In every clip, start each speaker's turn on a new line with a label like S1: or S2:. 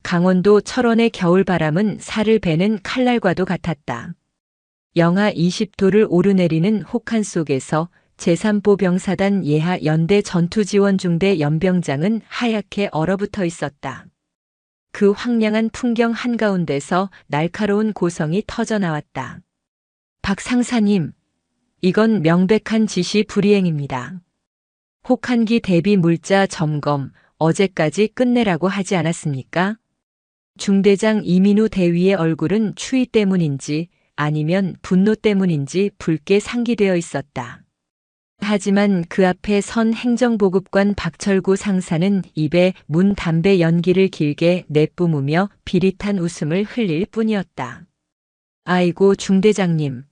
S1: 강원도 철원의 겨울바람은 살을 베는 칼날과도 같았다. 영하 20도를 오르내리는 혹한 속에서 제3보 병사단 예하 연대 전투지원중대 연병장은 하얗게 얼어붙어 있었다. 그 황량한 풍경 한가운데서 날카로운 고성이 터져나왔다. 박 상사님, 이건 명백한 지시 불이행입니다. 혹한기 대비 물자 점검 어제까지 끝내라고 하지 않았습니까? 중대장 이민우 대위의 얼굴은 추위 때문인지 아니면 분노 때문인지 붉게 상기되어 있었다. 하지만 그 앞에 선 행정보급관 박철구 상사는 입에 문 담배 연기를 길게 내뿜으며 비릿한 웃음을 흘릴 뿐이었다. 아이고 중대장님.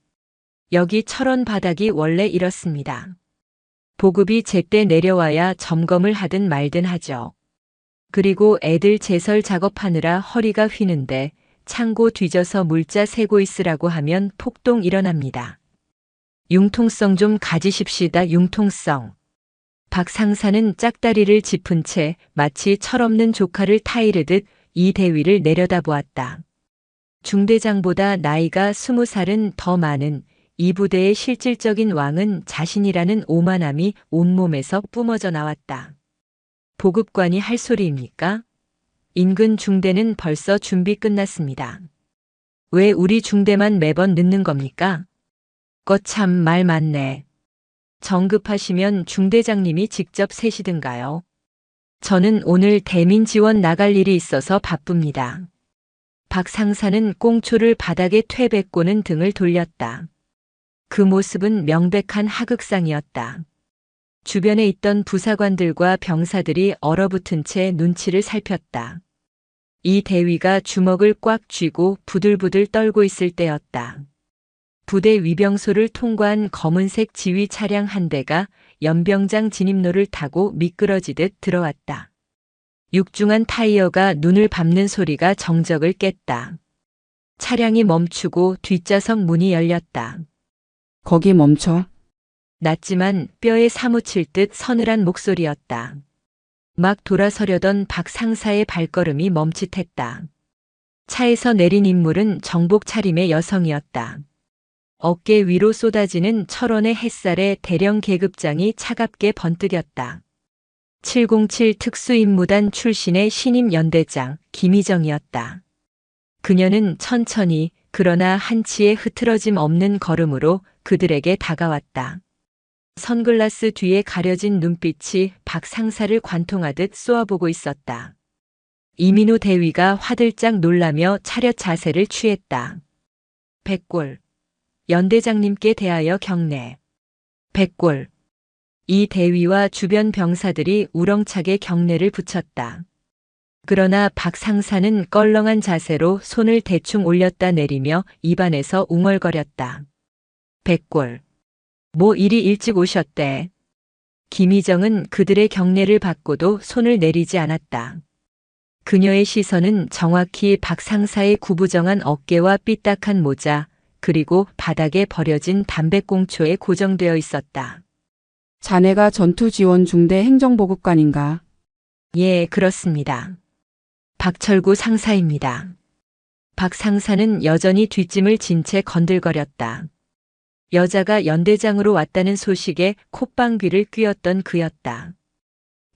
S1: 여기 철원 바닥이 원래 이렇습니다. 보급이 제때 내려와야 점검을 하든 말든 하죠. 그리고 애들 제설 작업하느라 허리가 휘는데 창고 뒤져서 물자 세고 있으라고 하면 폭동 일어납니다. 융통성 좀 가지십시다 융통성. 박 상사는 짝다리를 짚은 채 마치 철없는 조카를 타이르듯 이 대위를 내려다보았다. 중대장보다 나이가 20살은 더 많은 이 부대의 실질적인 왕은 자신이라는 오만함이 온몸에서 뿜어져 나왔다. 보급관이 할 소리입니까? 인근 중대는 벌써 준비 끝났습니다. 왜 우리 중대만 매번 늦는 겁니까? 참 말 많네. 정급하시면 중대장님이 직접 세시든가요. 저는 오늘 대민 지원 나갈 일이 있어서 바쁩니다. 박 상사는 꽁초를 바닥에 퇴뱉고는 등을 돌렸다. 그 모습은 명백한 하극상이었다. 주변에 있던 부사관들과 병사들이 얼어붙은 채 눈치를 살폈다. 이 대위가 주먹을 꽉 쥐고 부들부들 떨고 있을 때였다. 부대 위병소를 통과한 검은색 지휘 차량 한 대가 연병장 진입로를 타고 미끄러지듯 들어왔다. 육중한 타이어가 눈을 밟는 소리가 정적을 깼다. 차량이 멈추고 뒷좌석 문이 열렸다.
S2: 거기 멈춰.
S1: 낮지만 뼈에 사무칠 듯 서늘한 목소리였다. 막 돌아서려던 박 상사의 발걸음이 멈칫했다. 차에서 내린 인물은 정복 차림의 여성이었다. 어깨 위로 쏟아지는 철원의 햇살에 대령 계급장이 차갑게 번뜩였다. 707 특수임무단 출신의 신임 연대장 김희정이었다. 그녀는 천천히 그러나 한치의 흐트러짐 없는 걸음으로 그들에게 다가왔다. 선글라스 뒤에 가려진 눈빛이 박 상사를 관통하듯 쏘아보고 있었다. 이민우 대위가 화들짝 놀라며 차렷 자세를 취했다. 백골. 연대장님께 대하여 경례. 백골. 이 대위와 주변 병사들이 우렁차게 경례를 붙였다. 그러나 박 상사는 껄렁한 자세로 손을 대충 올렸다 내리며 입안에서 웅얼거렸다. 백골. 뭐 이리 일찍 오셨대. 김희정은 그들의 경례를 받고도 손을 내리지 않았다. 그녀의 시선은 정확히 박 상사의 구부정한 어깨와 삐딱한 모자, 그리고 바닥에 버려진 담배꽁초에 고정되어 있었다.
S2: 자네가 전투지원중대 행정보급관인가?
S1: 예, 그렇습니다. 박철구 상사입니다. 박 상사는 여전히 뒷짐을 진 채 건들거렸다. 여자가 연대장으로 왔다는 소식에 콧방귀를 뀌었던 그였다.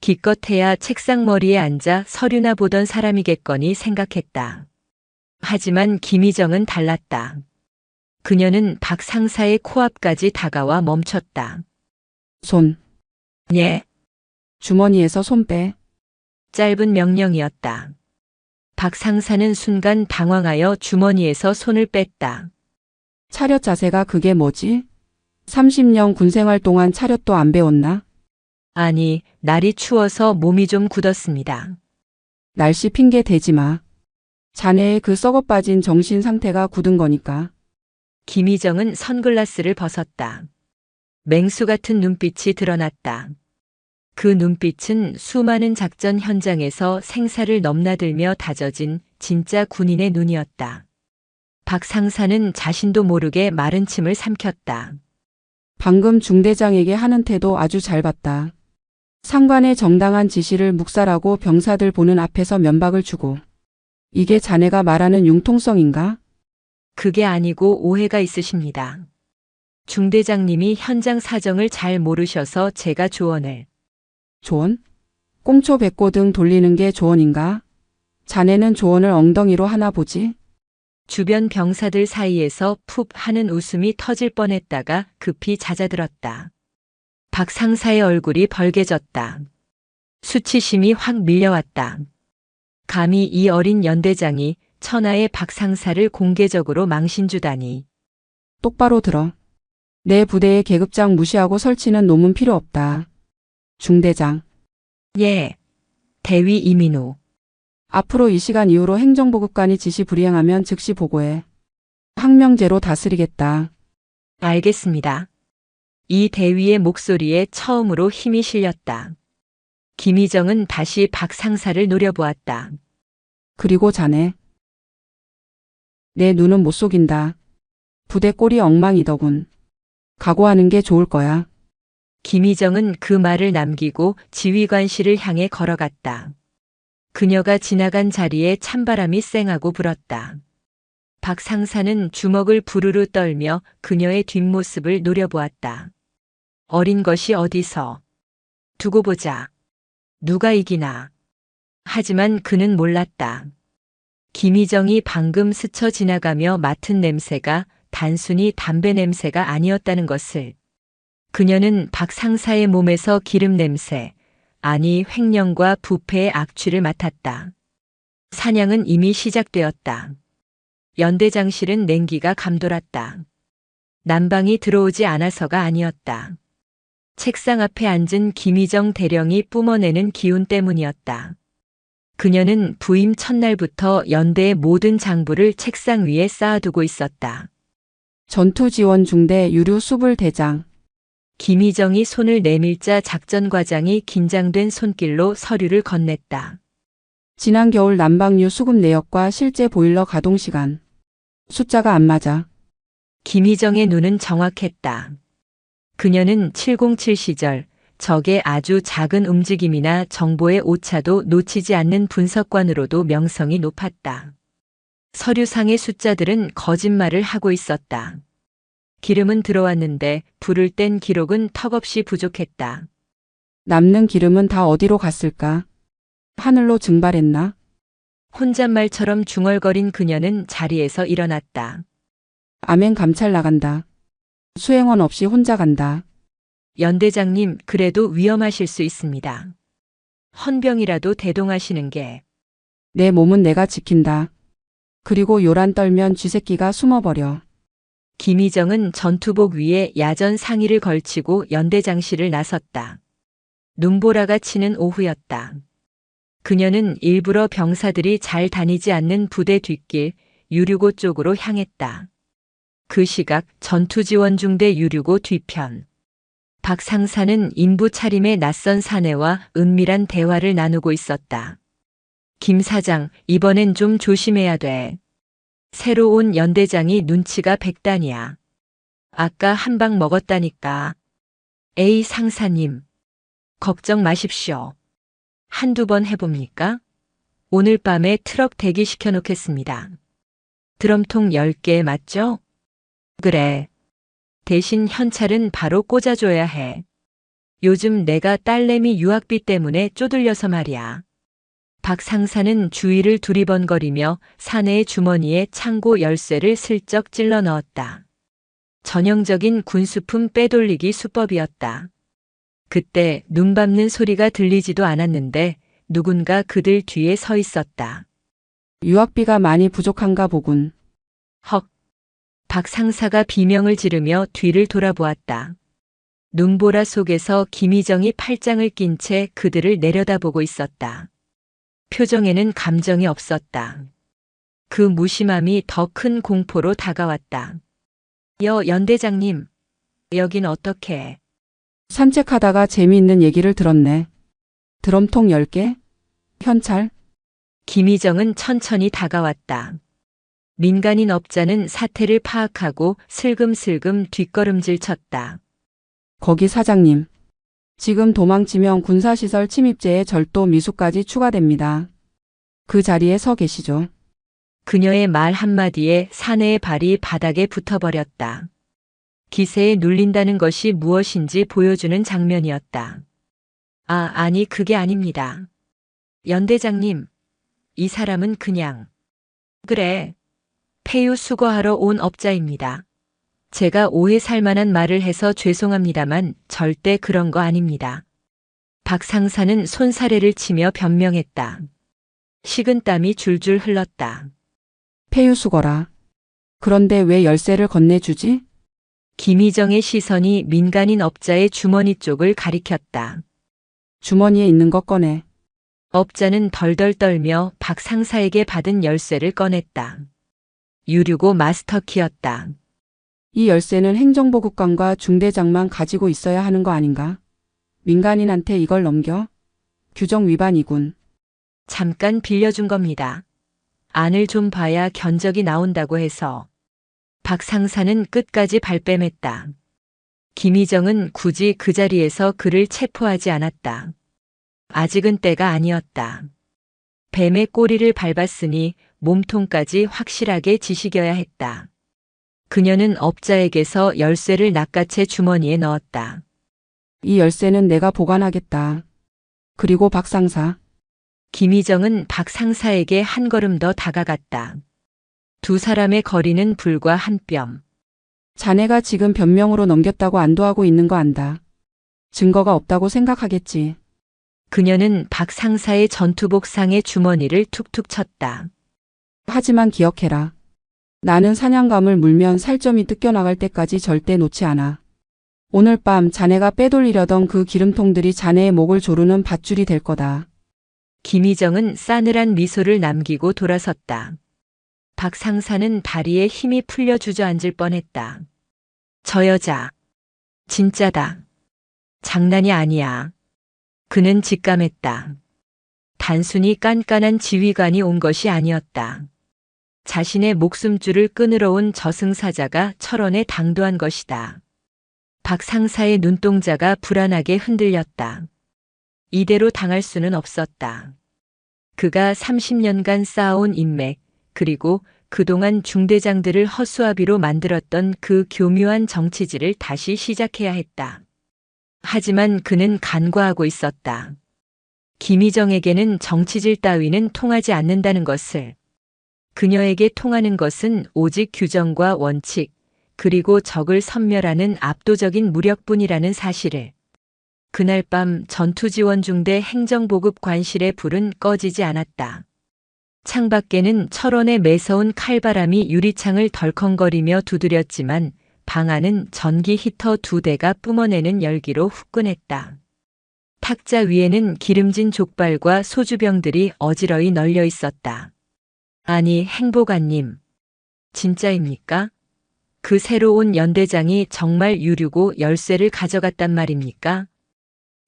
S1: 기껏해야 책상머리에 앉아 서류나 보던 사람이겠거니 생각했다. 하지만 김희정은 달랐다. 그녀는 박 상사의 코앞까지 다가와 멈췄다.
S2: 손.
S1: 예.
S2: 주머니에서 손 빼.
S1: 짧은 명령이었다. 박 상사는 순간 당황하여 주머니에서 손을 뺐다.
S2: 차렷 자세가 그게 뭐지? 30년 군생활 동안 차렷도 안 배웠나?
S1: 아니, 날이 추워서 몸이 좀 굳었습니다.
S2: 날씨 핑계 대지 마. 자네의 그 썩어 빠진 정신 상태가 굳은 거니까.
S1: 김희정은 선글라스를 벗었다. 맹수 같은 눈빛이 드러났다. 그 눈빛은 수많은 작전 현장에서 생사를 넘나들며 다져진 진짜 군인의 눈이었다. 박 상사는 자신도 모르게 마른 침을 삼켰다.
S2: 방금 중대장에게 하는 태도 아주 잘 봤다. 상관의 정당한 지시를 묵살하고 병사들 보는 앞에서 면박을 주고 이게 자네가 말하는 융통성인가?
S1: 그게 아니고 오해가 있으십니다. 중대장님이 현장 사정을 잘 모르셔서 제가 조언을.
S2: 조언? 꽁초 백고 등 돌리는 게 조언인가? 자네는 조언을 엉덩이로 하나 보지?
S1: 주변 병사들 사이에서 푹 하는 웃음이 터질 뻔했다가 급히 잦아들었다. 박 상사의 얼굴이 벌개졌다. 수치심이 확 밀려왔다. 감히 이 어린 연대장이 천하의 박 상사를 공개적으로 망신주다니.
S2: 똑바로 들어. 내 부대의 계급장 무시하고 설치는 놈은 필요 없다. 중대장.
S1: 예. 대위 이민우.
S2: 앞으로 이 시간 이후로 행정보급관이 지시 불이행하면 즉시 보고해. 항명제로 다스리겠다.
S1: 알겠습니다. 이 대위의 목소리에 처음으로 힘이 실렸다. 김희정은 다시 박 상사를 노려보았다.
S2: 그리고 자네. 내 눈은 못 속인다. 부대 꼴이 엉망이더군. 각오하는 게 좋을 거야.
S1: 김희정은 그 말을 남기고 지휘관실을 향해 걸어갔다. 그녀가 지나간 자리에 찬바람이 쌩하고 불었다. 박 상사는 주먹을 부르르 떨며 그녀의 뒷모습을 노려보았다. 어린 것이 어디서. 두고 보자. 누가 이기나. 하지만 그는 몰랐다. 김희정이 방금 스쳐 지나가며 맡은 냄새가 단순히 담배 냄새가 아니었다는 것을. 그녀는 박 상사의 몸에서 기름 냄새, 아니 횡령과 부패의 악취를 맡았다. 사냥은 이미 시작되었다. 연대장실은 냉기가 감돌았다. 난방이 들어오지 않아서가 아니었다. 책상 앞에 앉은 김희정 대령이 뿜어내는 기운 때문이었다. 그녀는 부임 첫날부터 연대의 모든 장부를 책상 위에 쌓아두고 있었다.
S2: 전투지원 중대 유류 수불 대장.
S1: 김희정이 손을 내밀자 작전과장이 긴장된 손길로 서류를 건넸다.
S2: 지난 겨울 난방유 수급 내역과 실제 보일러 가동 시간. 숫자가 안 맞아.
S1: 김희정의 눈은 정확했다. 그녀는 707 시절 적의 아주 작은 움직임이나 정보의 오차도 놓치지 않는 분석관으로도 명성이 높았다. 서류상의 숫자들은 거짓말을 하고 있었다. 기름은 들어왔는데 불을 뗀 기록은 턱없이 부족했다.
S2: 남는 기름은 다 어디로 갔을까? 하늘로 증발했나?
S1: 혼잣말처럼 중얼거린 그녀는 자리에서 일어났다.
S2: 아멘 감찰 나간다. 수행원 없이 혼자 간다.
S1: 연대장님, 그래도 위험하실 수 있습니다. 헌병이라도 대동하시는 게.
S2: 내 몸은 내가 지킨다. 그리고 요란 떨면 쥐새끼가 숨어버려.
S1: 김희정은 전투복 위에 야전 상의를 걸치고 연대장실을 나섰다. 눈보라가 치는 오후였다. 그녀는 일부러 병사들이 잘 다니지 않는 부대 뒷길 유류고 쪽으로 향했다. 그 시각 전투지원중대 유류고 뒤편. 박 상사는 인부 차림의 낯선 사내와 은밀한 대화를 나누고 있었다. 김 사장, 이번엔 좀 조심해야 돼. 새로 온 연대장이 눈치가 백단이야. 아까 한 방 먹었다니까. 에이 상사님. 걱정 마십시오. 한두 번 해봅니까? 오늘 밤에 트럭 대기시켜 놓겠습니다. 드럼통 10개 맞죠? 그래. 대신 현찰은 바로 꽂아줘야 해. 요즘 내가 딸내미 유학비 때문에 쪼들려서 말이야. 박 상사는 주위를 두리번거리며 사내의 주머니에 창고 열쇠를 슬쩍 찔러 넣었다. 전형적인 군수품 빼돌리기 수법이었다. 그때 눈 밟는 소리가 들리지도 않았는데 누군가 그들 뒤에 서 있었다.
S2: 유학비가 많이 부족한가 보군.
S1: 헉. 박 상사가 비명을 지르며 뒤를 돌아보았다. 눈보라 속에서 김희정이 팔짱을 낀 채 그들을 내려다보고 있었다. 표정에는 감정이 없었다. 그 무심함이 더 큰 공포로 다가왔다. 연대장님, 여긴 어떻게?
S2: 산책하다가 재미있는 얘기를 들었네. 드럼통 10개? 현찰?
S1: 김희정은 천천히 다가왔다. 민간인 업자는 사태를 파악하고 슬금슬금 뒷걸음질 쳤다.
S2: 거기 사장님. 지금 도망치면 군사시설 침입죄에 절도 미수까지 추가됩니다. 그 자리에 서 계시죠.
S1: 그녀의 말 한마디에 사내의 발이 바닥에 붙어버렸다. 기세에 눌린다는 것이 무엇인지 보여주는 장면이었다. 아니 그게 아닙니다. 연 대장님, 이 사람은 그냥. 그래. 폐유 수거하러 온 업자입니다. 제가 오해 살 만한 말을 해서 죄송합니다만 절대 그런 거 아닙니다. 박 상사는 손사래를 치며 변명했다. 식은땀이 줄줄 흘렀다.
S2: 폐유수거라. 그런데 왜 열쇠를 건네주지?
S1: 김희정의 시선이 민간인 업자의 주머니 쪽을 가리켰다.
S2: 주머니에 있는 거 꺼내.
S1: 업자는 덜덜 떨며 박 상사에게 받은 열쇠를 꺼냈다. 유류고 마스터키였다.
S2: 이 열쇠는 행정보급관과 중대장만 가지고 있어야 하는 거 아닌가? 민간인한테 이걸 넘겨? 규정 위반이군.
S1: 잠깐 빌려준 겁니다. 안을 좀 봐야 견적이 나온다고 해서. 박 상사는 끝까지 발뺌했다. 김희정은 굳이 그 자리에서 그를 체포하지 않았다. 아직은 때가 아니었다. 뱀의 꼬리를 밟았으니 몸통까지 확실하게 지식여야 했다. 그녀는 업자에게서 열쇠를 낚아채 주머니에 넣었다.
S2: 이 열쇠는 내가 보관하겠다. 그리고 박 상사.
S1: 김희정은 박 상사에게 한 걸음 더 다가갔다. 두 사람의 거리는 불과 한 뼘.
S2: 자네가 지금 변명으로 넘겼다고 안도하고 있는 거 안다. 증거가 없다고 생각하겠지.
S1: 그녀는 박 상사의 전투복 상의 주머니를 툭툭 쳤다.
S2: 하지만 기억해라. 나는 사냥감을 물면 살점이 뜯겨나갈 때까지 절대 놓지 않아. 오늘 밤 자네가 빼돌리려던 그 기름통들이 자네의 목을 조르는 밧줄이 될 거다.
S1: 김희정은 싸늘한 미소를 남기고 돌아섰다. 박 상사는 다리에 힘이 풀려 주저앉을 뻔했다. 저 여자, 진짜다. 장난이 아니야. 그는 직감했다. 단순히 깐깐한 지휘관이 온 것이 아니었다. 자신의 목숨줄을 끊으러 온 저승사자가 철원에 당도한 것이다. 박 상사의 눈동자가 불안하게 흔들렸다. 이대로 당할 수는 없었다. 그가 30년간 쌓아온 인맥, 그리고 그동안 중대장들을 허수아비로 만들었던 그 교묘한 정치질을 다시 시작해야 했다. 하지만 그는 간과하고 있었다. 김희정에게는 정치질 따위는 통하지 않는다는 것을. 그녀에게 통하는 것은 오직 규정과 원칙, 그리고 적을 섬멸하는 압도적인 무력뿐이라는 사실을. 그날 밤 전투지원중대 행정보급 관실의 불은 꺼지지 않았다. 창밖에는 철원의 매서운 칼바람이 유리창을 덜컹거리며 두드렸지만 방 안은 전기 히터 2대가 뿜어내는 열기로 후끈했다. 탁자 위에는 기름진 족발과 소주병들이 어지러이 널려 있었다. 아니, 행보관님. 진짜입니까? 그 새로 온 연대장이 정말 유류고 열쇠를 가져갔단 말입니까?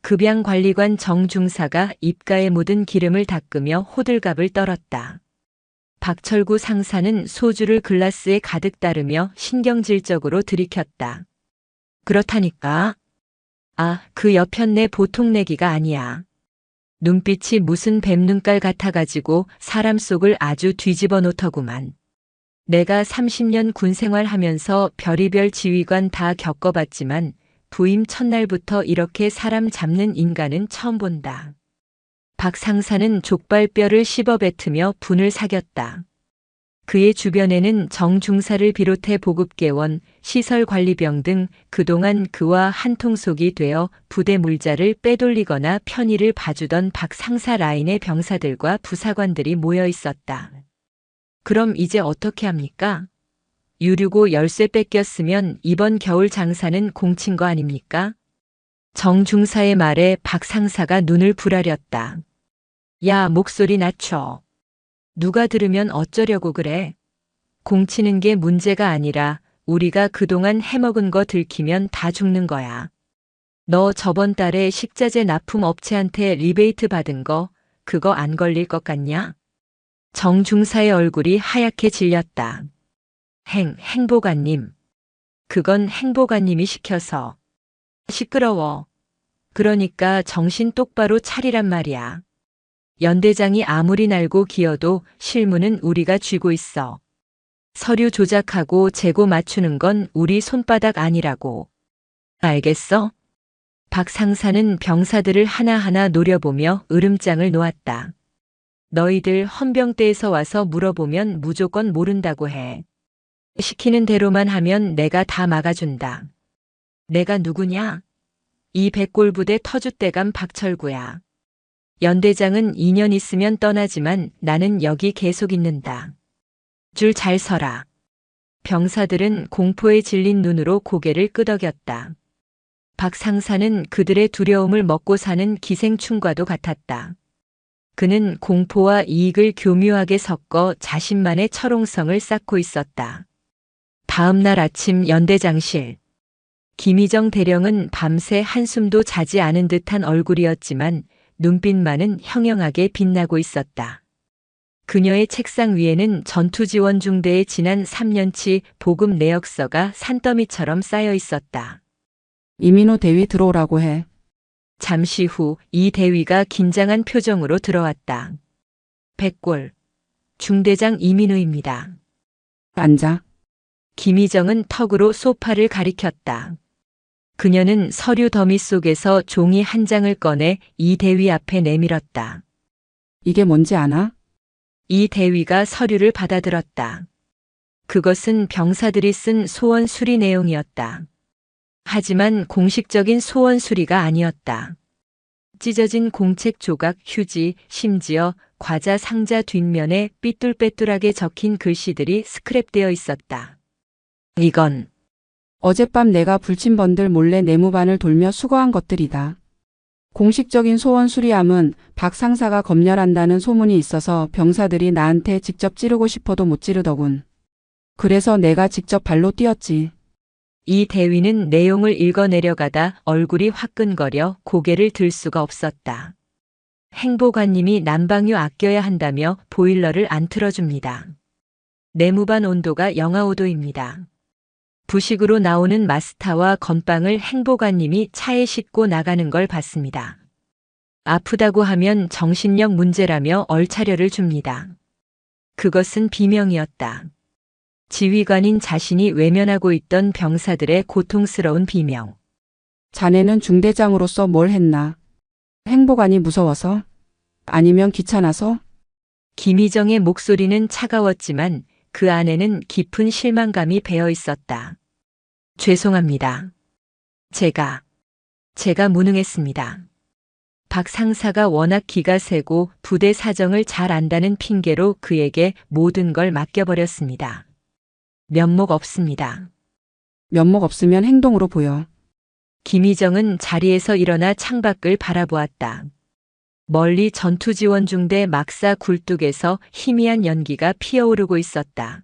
S1: 급양관리관 정중사가 입가에 묻은 기름을 닦으며 호들갑을 떨었다. 박철구 상사는 소주를 글라스에 가득 따르며 신경질적으로 들이켰다. 그렇다니까. 그 여편네 보통 내기가 아니야. 눈빛이 무슨 뱀눈깔 같아가지고 사람 속을 아주 뒤집어 놓더구만. 내가 30년 군생활 하면서 별의별 지휘관 다 겪어봤지만 부임 첫날부터 이렇게 사람 잡는 인간은 처음 본다. 박 상사는 족발뼈를 씹어뱉으며 분을 사겼다. 그의 주변에는 정중사를 비롯해 보급계원, 시설관리병 등 그동안 그와 한통속이 되어 부대 물자를 빼돌리거나 편의를 봐주던 박 상사 라인의 병사들과 부사관들이 모여 있었다. 그럼 이제 어떻게 합니까? 유류고 열쇠 뺏겼으면 이번 겨울 장사는 공친 거 아닙니까? 정중사의 말에 박 상사가 눈을 부라렸다. 야, 목소리 낮춰. 누가 들으면 어쩌려고 그래? 공치는 게 문제가 아니라 우리가 그동안 해먹은 거 들키면 다 죽는 거야. 너 저번 달에 식자재 납품 업체한테 리베이트 받은 거 그거 안 걸릴 것 같냐? 정중사의 얼굴이 하얗게 질렸다. 행보관님. 그건 행보관님이 시켜서. 시끄러워. 그러니까 정신 똑바로 차리란 말이야. 연대장이 아무리 날고 기어도 실무는 우리가 쥐고 있어. 서류 조작하고 재고 맞추는 건 우리 손바닥 아니라고. 알겠어? 박 상사는 병사들을 하나하나 노려보며 으름장을 놓았다. 너희들 헌병대에서 와서 물어보면 무조건 모른다고 해. 시키는 대로만 하면 내가 다 막아준다. 내가 누구냐? 이 백골부대 터줏대감 박철구야. 연대장은 2년 있으면 떠나지만 나는 여기 계속 있는다. 줄 잘 서라. 병사들은 공포에 질린 눈으로 고개를 끄덕였다. 박 상사는 그들의 두려움을 먹고 사는 기생충과도 같았다. 그는 공포와 이익을 교묘하게 섞어 자신만의 철옹성을 쌓고 있었다. 다음 날 아침 연대장실. 김희정 대령은 밤새 한숨도 자지 않은 듯한 얼굴이었지만 눈빛만은 형형하게 빛나고 있었다. 그녀의 책상 위에는 전투지원중대의 지난 3년치 보급 내역서가 산더미처럼 쌓여 있었다.
S2: 이민호 대위 들어오라고 해.
S1: 잠시 후 이 대위가 긴장한 표정으로 들어왔다. 백골, 중대장 이민우입니다.
S2: 앉아.
S1: 김희정은 턱으로 소파를 가리켰다. 그녀는 서류 더미 속에서 종이 한 장을 꺼내 이 대위 앞에 내밀었다.
S2: 이게 뭔지 아나?
S1: 이 대위가 서류를 받아들었다. 그것은 병사들이 쓴 소원 수리 내용이었다. 하지만 공식적인 소원 수리가 아니었다. 찢어진 공책 조각, 휴지, 심지어 과자 상자 뒷면에 삐뚤빼뚤하게 적힌 글씨들이 스크랩되어 있었다. 이건
S2: 어젯밤 내가 불침번들 몰래 내무반을 돌며 수거한 것들이다. 공식적인 소원 수리함은 박 상사가 검열한다는 소문이 있어서 병사들이 나한테 직접 찌르고 싶어도 못 찌르더군. 그래서 내가 직접 발로 뛰었지.
S1: 이 대위는 내용을 읽어내려가다 얼굴이 화끈거려 고개를 들 수가 없었다. 행보관님이 난방유 아껴야 한다며 보일러를 안 틀어줍니다. 내무반 온도가 영하 5도입니다. 부식으로 나오는 마스타와 건빵을 행보관님이 차에 싣고 나가는 걸 봤습니다. 아프다고 하면 정신력 문제라며 얼차려를 줍니다. 그것은 비명이었다. 지휘관인 자신이 외면하고 있던 병사들의 고통스러운 비명.
S2: 자네는 중대장으로서 뭘 했나? 행보관이 무서워서? 아니면 귀찮아서?
S1: 김희정의 목소리는 차가웠지만 그 안에는 깊은 실망감이 배어 있었다. 죄송합니다. 제가 무능했습니다. 박 상사가 워낙 기가 세고 부대 사정을 잘 안다는 핑계로 그에게 모든 걸 맡겨버렸습니다. 면목 없습니다.
S2: 면목 없으면 행동으로 보여.
S1: 김희정은 자리에서 일어나 창밖을 바라보았다. 멀리 전투지원중대 막사 굴뚝에서 희미한 연기가 피어오르고 있었다.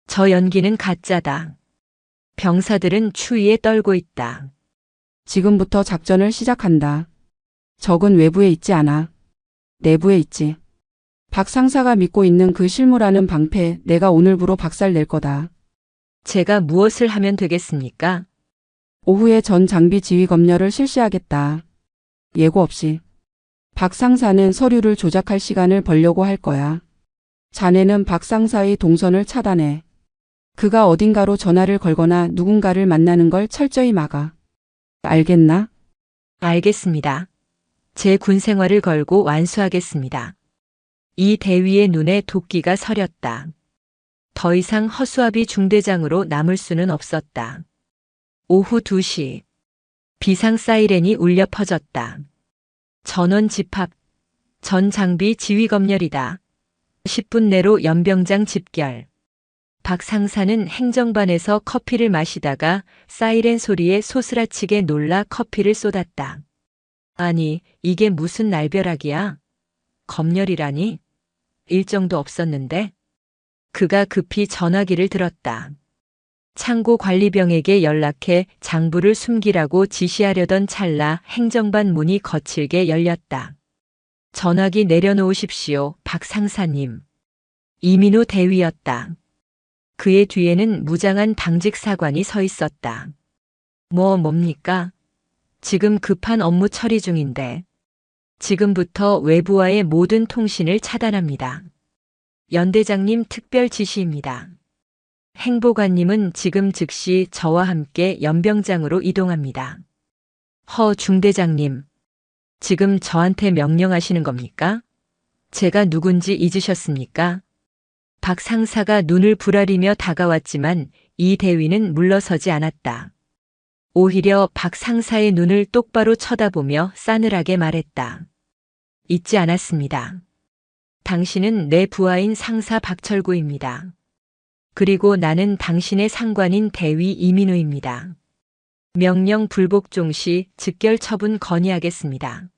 S1: 저 연기는 가짜다. 병사들은 추위에 떨고 있다.
S2: 지금부터 작전을 시작한다. 적은 외부에 있지 않아. 내부에 있지. 박 상사가 믿고 있는 그 실무라는 방패 내가 오늘부로 박살낼 거다.
S1: 제가 무엇을 하면 되겠습니까?
S2: 오후에 전 장비 지휘 검열을 실시하겠다. 예고 없이. 박 상사는 서류를 조작할 시간을 벌려고 할 거야. 자네는 박 상사의 동선을 차단해. 그가 어딘가로 전화를 걸거나 누군가를 만나는 걸 철저히 막아. 알겠나?
S1: 알겠습니다. 제 군 생활을 걸고 완수하겠습니다. 이 대위의 눈에 도끼가 서렸다. 더 이상 허수아비 중대장으로 남을 수는 없었다. 오후 2시. 비상 사이렌이 울려 퍼졌다. 전원 집합. 전 장비 지휘 검열이다. 10분 내로 연병장 집결. 박 상사는 행정반에서 커피를 마시다가 사이렌 소리에 소스라치게 놀라 커피를 쏟았다. 아니, 이게 무슨 날벼락이야? 검열이라니? 일정도 없었는데? 그가 급히 전화기를 들었다. 창고 관리병에게 연락해 장부를 숨기라고 지시하려던 찰나 행정반 문이 거칠게 열렸다. 전화기 내려놓으십시오, 박 상사님. 이민우 대위였다. 그의 뒤에는 무장한 당직 사관이 서 있었다. 뭡니까? 지금 급한 업무 처리 중인데. 지금부터 외부와의 모든 통신을 차단합니다. 연대장님 특별 지시입니다. 행보관님은 지금 즉시 저와 함께 연병장으로 이동합니다. 허 중대장님, 지금 저한테 명령하시는 겁니까? 제가 누군지 잊으셨습니까? 박 상사가 눈을 부라리며 다가왔지만 이 대위는 물러서지 않았다. 오히려 박 상사의 눈을 똑바로 쳐다보며 싸늘하게 말했다. 잊지 않았습니다. 당신은 내 부하인 상사 박철구입니다. 그리고 나는 당신의 상관인 대위 이민우입니다. 명령 불복 종시 즉결 처분 건의하겠습니다.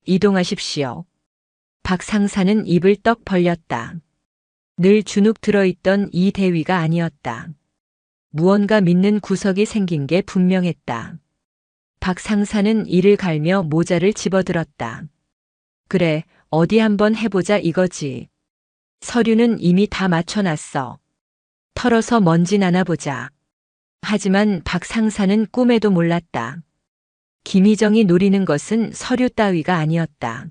S1: 이동하십시오. 박 상사는 입을 떡 벌렸다. 늘 주눅 들어있던 이 대위가 아니었다. 무언가 믿는 구석이 생긴 게 분명했다. 박 상사는 이를 갈며 모자를 집어들었다. 그래, 어디 한번 해보자 이거지. 서류는 이미 다 맞춰놨어. 털어서 먼지 나나보자. 하지만 박 상사는 꿈에도 몰랐다. 김희정이 노리는 것은 서류 따위가 아니었다.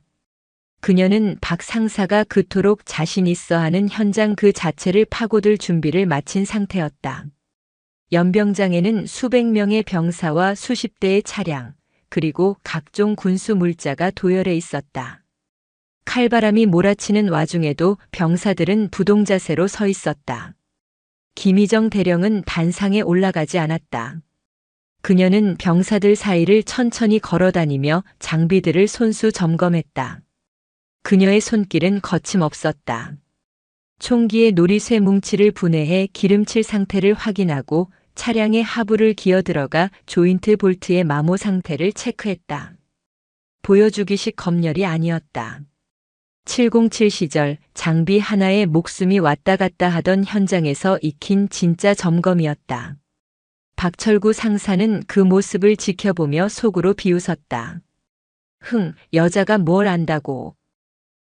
S1: 그녀는 박 상사가 그토록 자신 있어 하는 현장 그 자체를 파고들 준비를 마친 상태였다. 연병장에는 수백 명의 병사와 수십 대의 차량, 그리고 각종 군수 물자가 도열해 있었다. 칼바람이 몰아치는 와중에도 병사들은 부동자세로 서 있었다. 김희정 대령은 단상에 올라가지 않았다. 그녀는 병사들 사이를 천천히 걸어다니며 장비들을 손수 점검했다. 그녀의 손길은 거침없었다. 총기의 놀이쇠 뭉치를 분해해 기름칠 상태를 확인하고 차량의 하부를 기어 들어가 조인트 볼트의 마모 상태를 체크했다. 보여주기식 검열이 아니었다. 707 시절 장비 하나에 목숨이 왔다 갔다 하던 현장에서 익힌 진짜 점검이었다. 박철구 상사는 그 모습을 지켜보며 속으로 비웃었다. 여자가 뭘 안다고.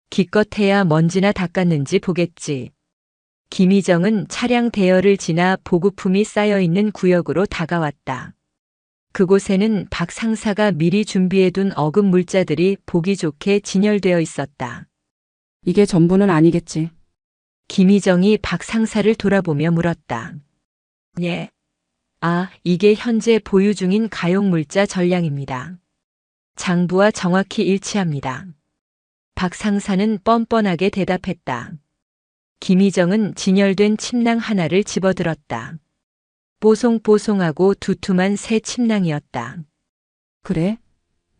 S1: 기껏해야 먼지나 닦았는지 보겠지. 김희정은 차량 대여를 지나 보급품이 쌓여있는 구역으로 다가왔다. 그곳에는 박 상사가 미리 준비해둔 어급 물자들이 보기 좋게 진열되어 있었다.
S2: 이게 전부는 아니겠지.
S1: 김희정이 박 상사를 돌아보며 물었다. 예. 이게 현재 보유 중인 가용 물자 전량입니다. 장부와 정확히 일치합니다. 박 상사는 뻔뻔하게 대답했다. 김희정은 진열된 침낭 하나를 집어들었다. 뽀송뽀송하고 두툼한 새 침낭이었다.
S2: 그래?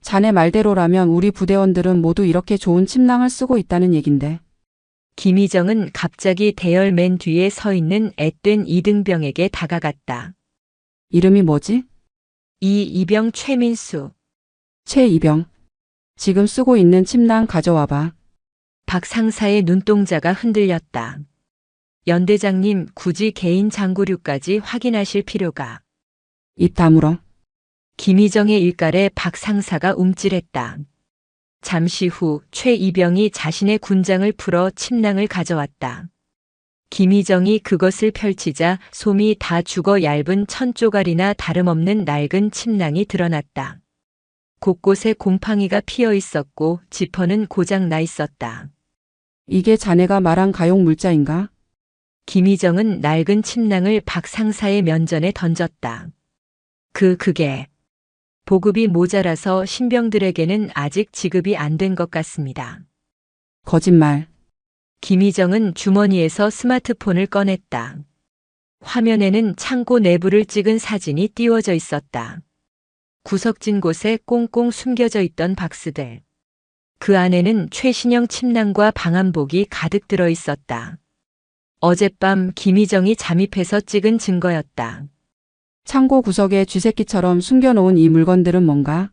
S2: 자네 말대로라면 우리 부대원들은 모두 이렇게 좋은 침낭을 쓰고 있다는 얘긴데.
S1: 김희정은 갑자기 대열 맨 뒤에 서 있는 앳된 이등병에게 다가갔다.
S2: 이름이 뭐지?
S1: 이병 최민수.
S2: 최이병. 지금 쓰고 있는 침낭 가져와봐.
S1: 박 상사의 눈동자가 흔들렸다. 연대장님, 굳이 개인 장구류까지 확인하실 필요가.
S2: 입 다물어.
S1: 김희정의 일갈에 박 상사가 움찔했다. 잠시 후 최이병이 자신의 군장을 풀어 침낭을 가져왔다. 김희정이 그것을 펼치자 솜이 다 죽어 얇은 천조각이나 다름없는 낡은 침낭이 드러났다. 곳곳에 곰팡이가 피어 있었고 지퍼는 고장 나 있었다.
S2: 이게 자네가 말한 가용 물자인가?
S1: 김희정은 낡은 침낭을 박 상사의 면전에 던졌다. 그게 보급이 모자라서 신병들에게는 아직 지급이 안 된 것 같습니다.
S2: 거짓말.
S1: 김희정은 주머니에서 스마트폰을 꺼냈다. 화면에는 창고 내부를 찍은 사진이 띄워져 있었다. 구석진 곳에 꽁꽁 숨겨져 있던 박스들. 그 안에는 최신형 침낭과 방한복이 가득 들어 있었다. 어젯밤 김희정이 잠입해서 찍은 증거였다.
S2: 창고 구석에 쥐새끼처럼 숨겨놓은 이 물건들은 뭔가?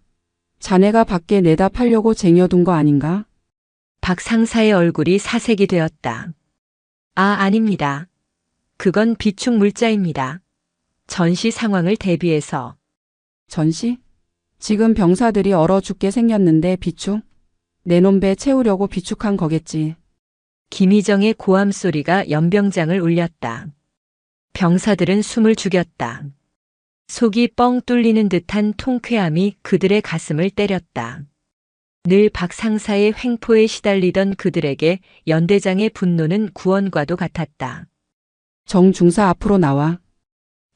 S2: 자네가 밖에 내다 팔려고 쟁여둔 거 아닌가?
S1: 박 상사의 얼굴이 사색이 되었다. 아닙니다. 그건 비축 물자입니다. 전시 상황을 대비해서.
S2: 전시? 지금 병사들이 얼어 죽게 생겼는데 비축? 내 놈 배 채우려고 비축한 거겠지.
S1: 김희정의 고함 소리가 연병장을 울렸다. 병사들은 숨을 죽였다. 속이 뻥 뚫리는 듯한 통쾌함이 그들의 가슴을 때렸다. 늘 박 상사의 횡포에 시달리던 그들에게 연대장의 분노는 구원과도 같았다.
S2: 정 중사 앞으로 나와.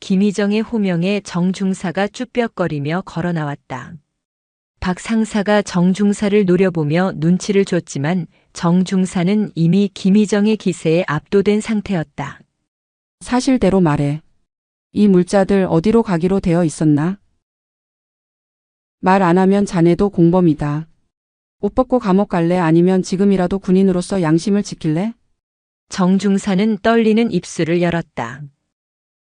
S1: 김희정의 호명에 정 중사가 쭈뼛거리며 걸어 나왔다. 박 상사가 정 중사를 노려보며 눈치를 줬지만 정 중사는 이미 김희정의 기세에 압도된 상태였다.
S2: 사실대로 말해. 이 물자들 어디로 가기로 되어 있었나? 말 안 하면 자네도 공범이다. 옷 벗고 감옥 갈래? 아니면 지금이라도 군인으로서 양심을 지킬래?
S1: 정 중사는 떨리는 입술을 열었다.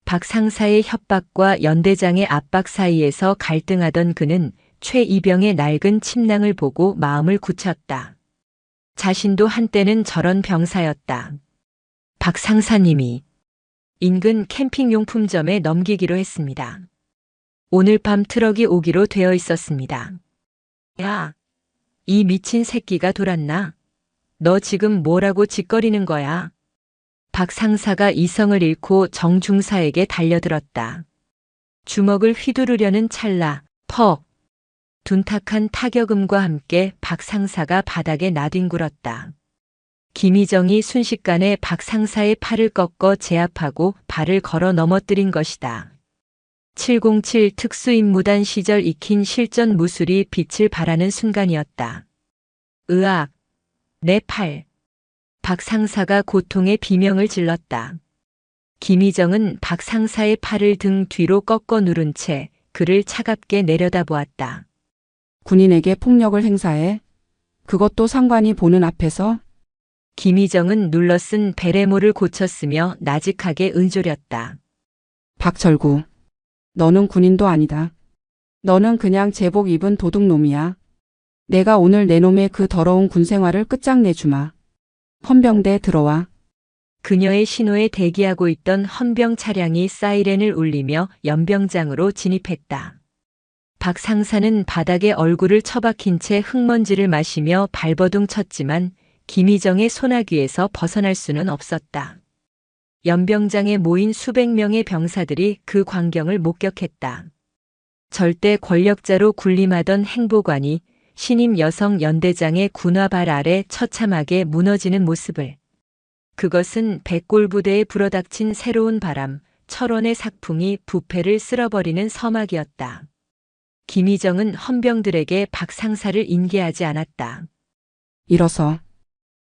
S1: 박 상사의 협박과 연대장의 압박 사이에서 갈등하던 그는 최 이병의 낡은 침낭을 보고 마음을 굳혔다. 자신도 한때는 저런 병사였다. 박 상사님이 인근 캠핑용품점에 넘기기로 했습니다. 오늘 밤 트럭이 오기로 되어 있었습니다. 야, 이 미친 새끼가 돌았나? 너 지금 뭐라고 짓거리는 거야? 박 상사가 이성을 잃고 정 중사에게 달려들었다. 주먹을 휘두르려는 찰나, 퍽! 둔탁한 타격음과 함께 박 상사가 바닥에 나뒹굴었다. 김희정이 순식간에 박 상사의 팔을 꺾어 제압하고 발을 걸어 넘어뜨린 것이다. 707 특수임무단 시절 익힌 실전 무술이 빛을 발하는 순간이었다. 으악! 내 팔! 박 상사가 고통의 비명을 질렀다. 김희정은 박 상사의 팔을 등 뒤로 꺾어 누른 채 그를 차갑게 내려다보았다.
S2: 군인에게 폭력을 행사해? 그것도 상관이 보는 앞에서?
S1: 김희정은 눌러쓴 베레모를 고쳤으며 나직하게 은조렸다.
S2: 박철구. 너는 군인도 아니다. 너는 그냥 제복 입은 도둑놈이야. 내가 오늘 내 놈의 그 더러운 군생활을 끝장내주마. 헌병대 들어와.
S1: 그녀의 신호에 대기하고 있던 헌병 차량이 사이렌을 울리며 연병장으로 진입했다. 박 상사는 바닥에 얼굴을 처박힌 채 흙먼지를 마시며 발버둥 쳤지만 김희정의 소나귀에서 벗어날 수는 없었다. 연병장에 모인 수백 명의 병사들이 그 광경을 목격했다. 절대 권력자로 군림하던 행보관이 신임 여성 연대장의 군화발 아래 처참하게 무너지는 모습을. 그것은 백골부대에 불어닥친 새로운 바람, 철원의 삭풍이 부패를 쓸어버리는 서막이었다. 김희정은 헌병들에게 박 상사를 인계하지 않았다.
S2: 일어서.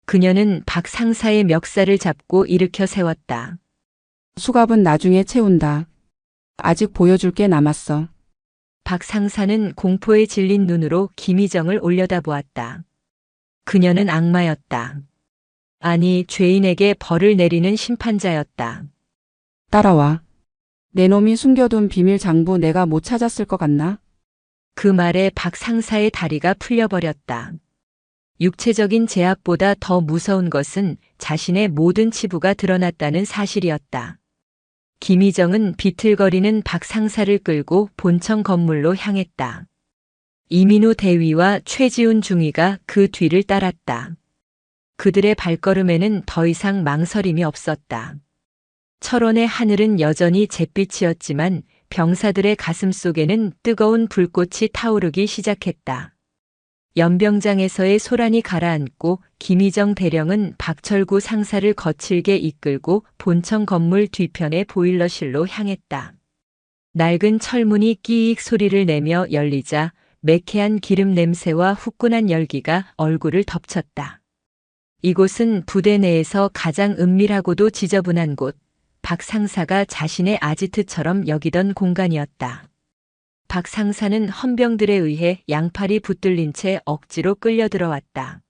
S1: 그녀는 박 상사의 멱살을 잡고 일으켜 세웠다.
S2: 수갑은 나중에 채운다. 아직 보여줄 게 남았어.
S1: 박 상사는 공포에 질린 눈으로 김희정을 올려다보았다. 그녀는 악마였다. 아니, 죄인에게 벌을 내리는 심판자였다.
S2: 따라와. 내 놈이 숨겨둔 비밀 장부 내가 못 찾았을 것 같나?
S1: 그 말에 박 상사의 다리가 풀려버렸다. 육체적인 제압보다 더 무서운 것은 자신의 모든 치부가 드러났다는 사실이었다. 김희정은 비틀거리는 박 상사를 끌고 본청 건물로 향했다. 이민우 대위와 최지훈 중위가 그 뒤를 따랐다. 그들의 발걸음에는 더 이상 망설임이 없었다. 철원의 하늘은 여전히 잿빛이었지만 병사들의 가슴 속에는 뜨거운 불꽃이 타오르기 시작했다. 연병장에서의 소란이 가라앉고 김희정 대령은 박철구 상사를 거칠게 이끌고 본청 건물 뒤편의 보일러실로 향했다. 낡은 철문이 끼익 소리를 내며 열리자 매캐한 기름 냄새와 후끈한 열기가 얼굴을 덮쳤다. 이곳은 부대 내에서 가장 은밀하고도 지저분한 곳, 박 상사가 자신의 아지트처럼 여기던 공간이었다. 박 상사는 헌병들에 의해 양팔이 붙들린 채 억지로 끌려 들어왔다.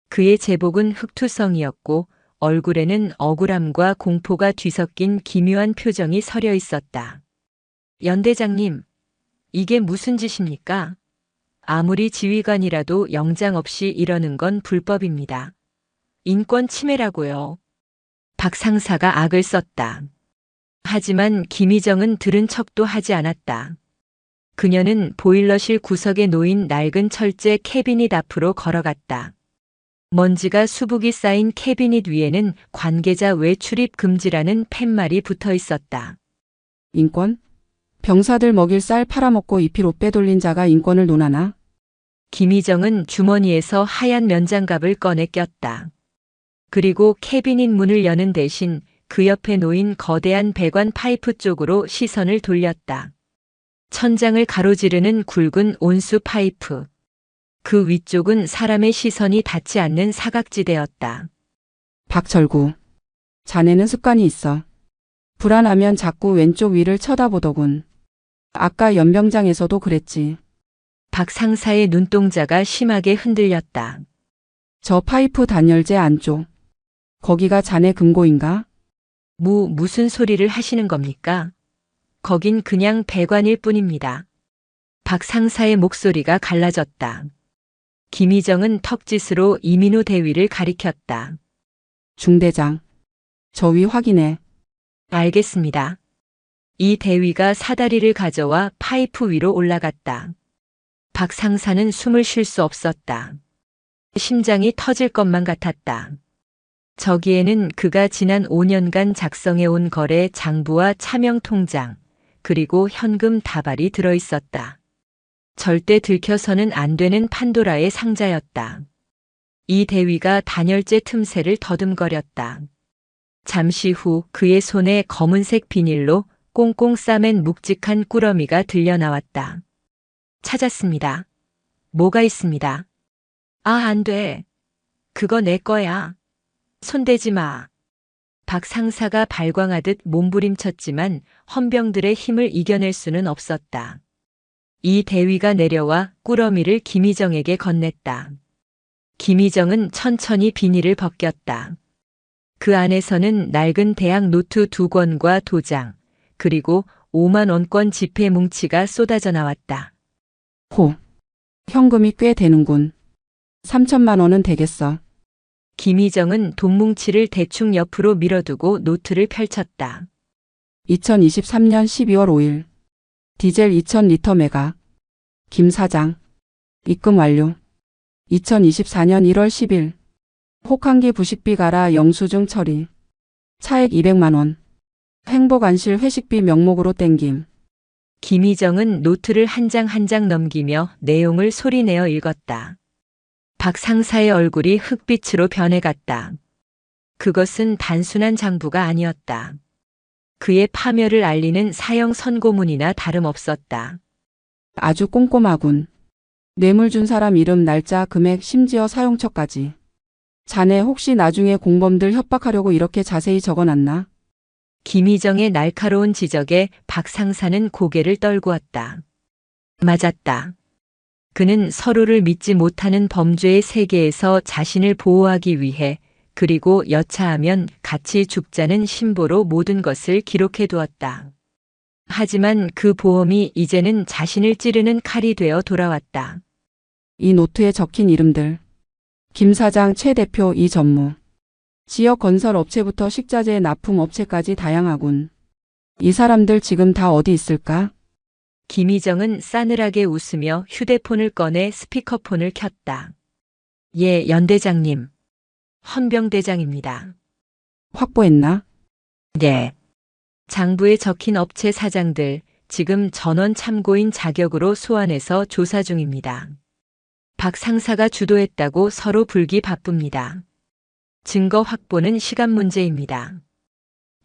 S1: 그의 제복은 흑투성이었고 얼굴에는 억울함과 공포가 뒤섞인 기묘한 표정이 서려 있었다. 연대장님, 이게 무슨 짓입니까? 아무리 지휘관이라도 영장 없이 이러는 건 불법입니다. 인권 침해라고요. 박 상사가 악을 썼다. 하지만 김희정은 들은 척도 하지 않았다. 그녀는 보일러실 구석에 놓인 낡은 철제 캐비닛 앞으로 걸어갔다. 먼지가 수북이 쌓인 캐비닛 위에는 관계자 외출입 금지라는 팻말이 붙어 있었다.
S2: 인권? 병사들 먹일 쌀 팔아먹고 이피로 빼돌린 자가 인권을 논하나?
S1: 김희정은 주머니에서 하얀 면장갑을 꺼내 꼈다. 그리고 캐비닛 문을 여는 대신 그 옆에 놓인 거대한 배관 파이프 쪽으로 시선을 돌렸다. 천장을 가로지르는 굵은 온수 파이프. 그 위쪽은 사람의 시선이 닿지 않는 사각지대였다.
S2: 박철구. 자네는 습관이 있어. 불안하면 자꾸 왼쪽 위를 쳐다보더군. 아까 연병장에서도 그랬지.
S1: 박 상사의 눈동자가 심하게 흔들렸다.
S2: 저 파이프 단열재 안쪽. 거기가 자네 금고인가?
S1: 무슨 소리를 하시는 겁니까? 거긴 그냥 배관일 뿐입니다. 박 상사의 목소리가 갈라졌다. 김희정은 턱짓으로 이민우 대위를 가리켰다.
S2: 중대장. 저 위 확인해.
S1: 알겠습니다. 이 대위가 사다리를 가져와 파이프 위로 올라갔다. 박 상사는 숨을 쉴 수 없었다. 심장이 터질 것만 같았다. 저기에는 그가 지난 5년간 작성해온 거래 장부와 차명 통장, 그리고 현금 다발이 들어있었다. 절대 들켜서는 안 되는 판도라의 상자였다. 이 대위가 단열재 틈새를 더듬거렸다. 잠시 후 그의 손에 검은색 비닐로 꽁꽁 싸맨 묵직한 꾸러미가 들려 나왔다. 찾았습니다. 뭐가 있습니다. 아, 안 돼. 그거 내 거야. 손대지 마. 박 상사가 발광하듯 몸부림쳤지만 헌병들의 힘을 이겨낼 수는 없었다. 이 대위가 내려와 꾸러미를 김희정에게 건넸다. 김희정은 천천히 비닐을 벗겼다. 그 안에서는 낡은 대학 노트 2권과 도장, 그리고 5만 원권 지폐 뭉치가 쏟아져 나왔다.
S2: 호. 현금이 꽤 되는군. 3천만 원은 되겠어.
S1: 김희정은 돈뭉치를 대충 옆으로 밀어두고 노트를 펼쳤다.
S2: 2023년 12월 5일. 디젤 2000리터 매각. 김 사장. 입금 완료. 2024년 1월 10일. 혹한기 부식비 가라 영수증 처리. 차액 200만 원. 행복안실 회식비 명목으로 땡김.
S1: 김희정은 노트를 한 장 한 장 넘기며 내용을 소리내어 읽었다. 박 상사의 얼굴이 흑빛으로 변해갔다. 그것은 단순한 장부가 아니었다. 그의 파멸을 알리는 사형 선고문이나 다름없었다.
S2: 아주 꼼꼼하군. 뇌물 준 사람 이름, 날짜, 금액, 심지어 사용처까지. 자네 혹시 나중에 공범들 협박하려고 이렇게 자세히 적어놨나?
S1: 김희정의 날카로운 지적에 박 상사는 고개를 떨구었다. 맞았다. 그는 서로를 믿지 못하는 범죄의 세계에서 자신을 보호하기 위해, 그리고 여차하면 같이 죽자는 심보로 모든 것을 기록해 두었다. 하지만 그 보험이 이제는 자신을 찌르는 칼이 되어 돌아왔다.
S2: 이 노트에 적힌 이름들. 김 사장, 최 대표, 이 전무. 지역 건설 업체부터 식자재 납품 업체까지 다양하군. 이 사람들 지금 다 어디 있을까?
S1: 김희정은 싸늘하게 웃으며 휴대폰을 꺼내 스피커폰을 켰다. 예, 연대장님. 헌병대장입니다.
S2: 확보했나?
S1: 네. 장부에 적힌 업체 사장들 지금 전원 참고인 자격으로 소환해서 조사 중입니다. 박 상사가 주도했다고 서로 불기 바쁩니다. 증거 확보는 시간 문제입니다.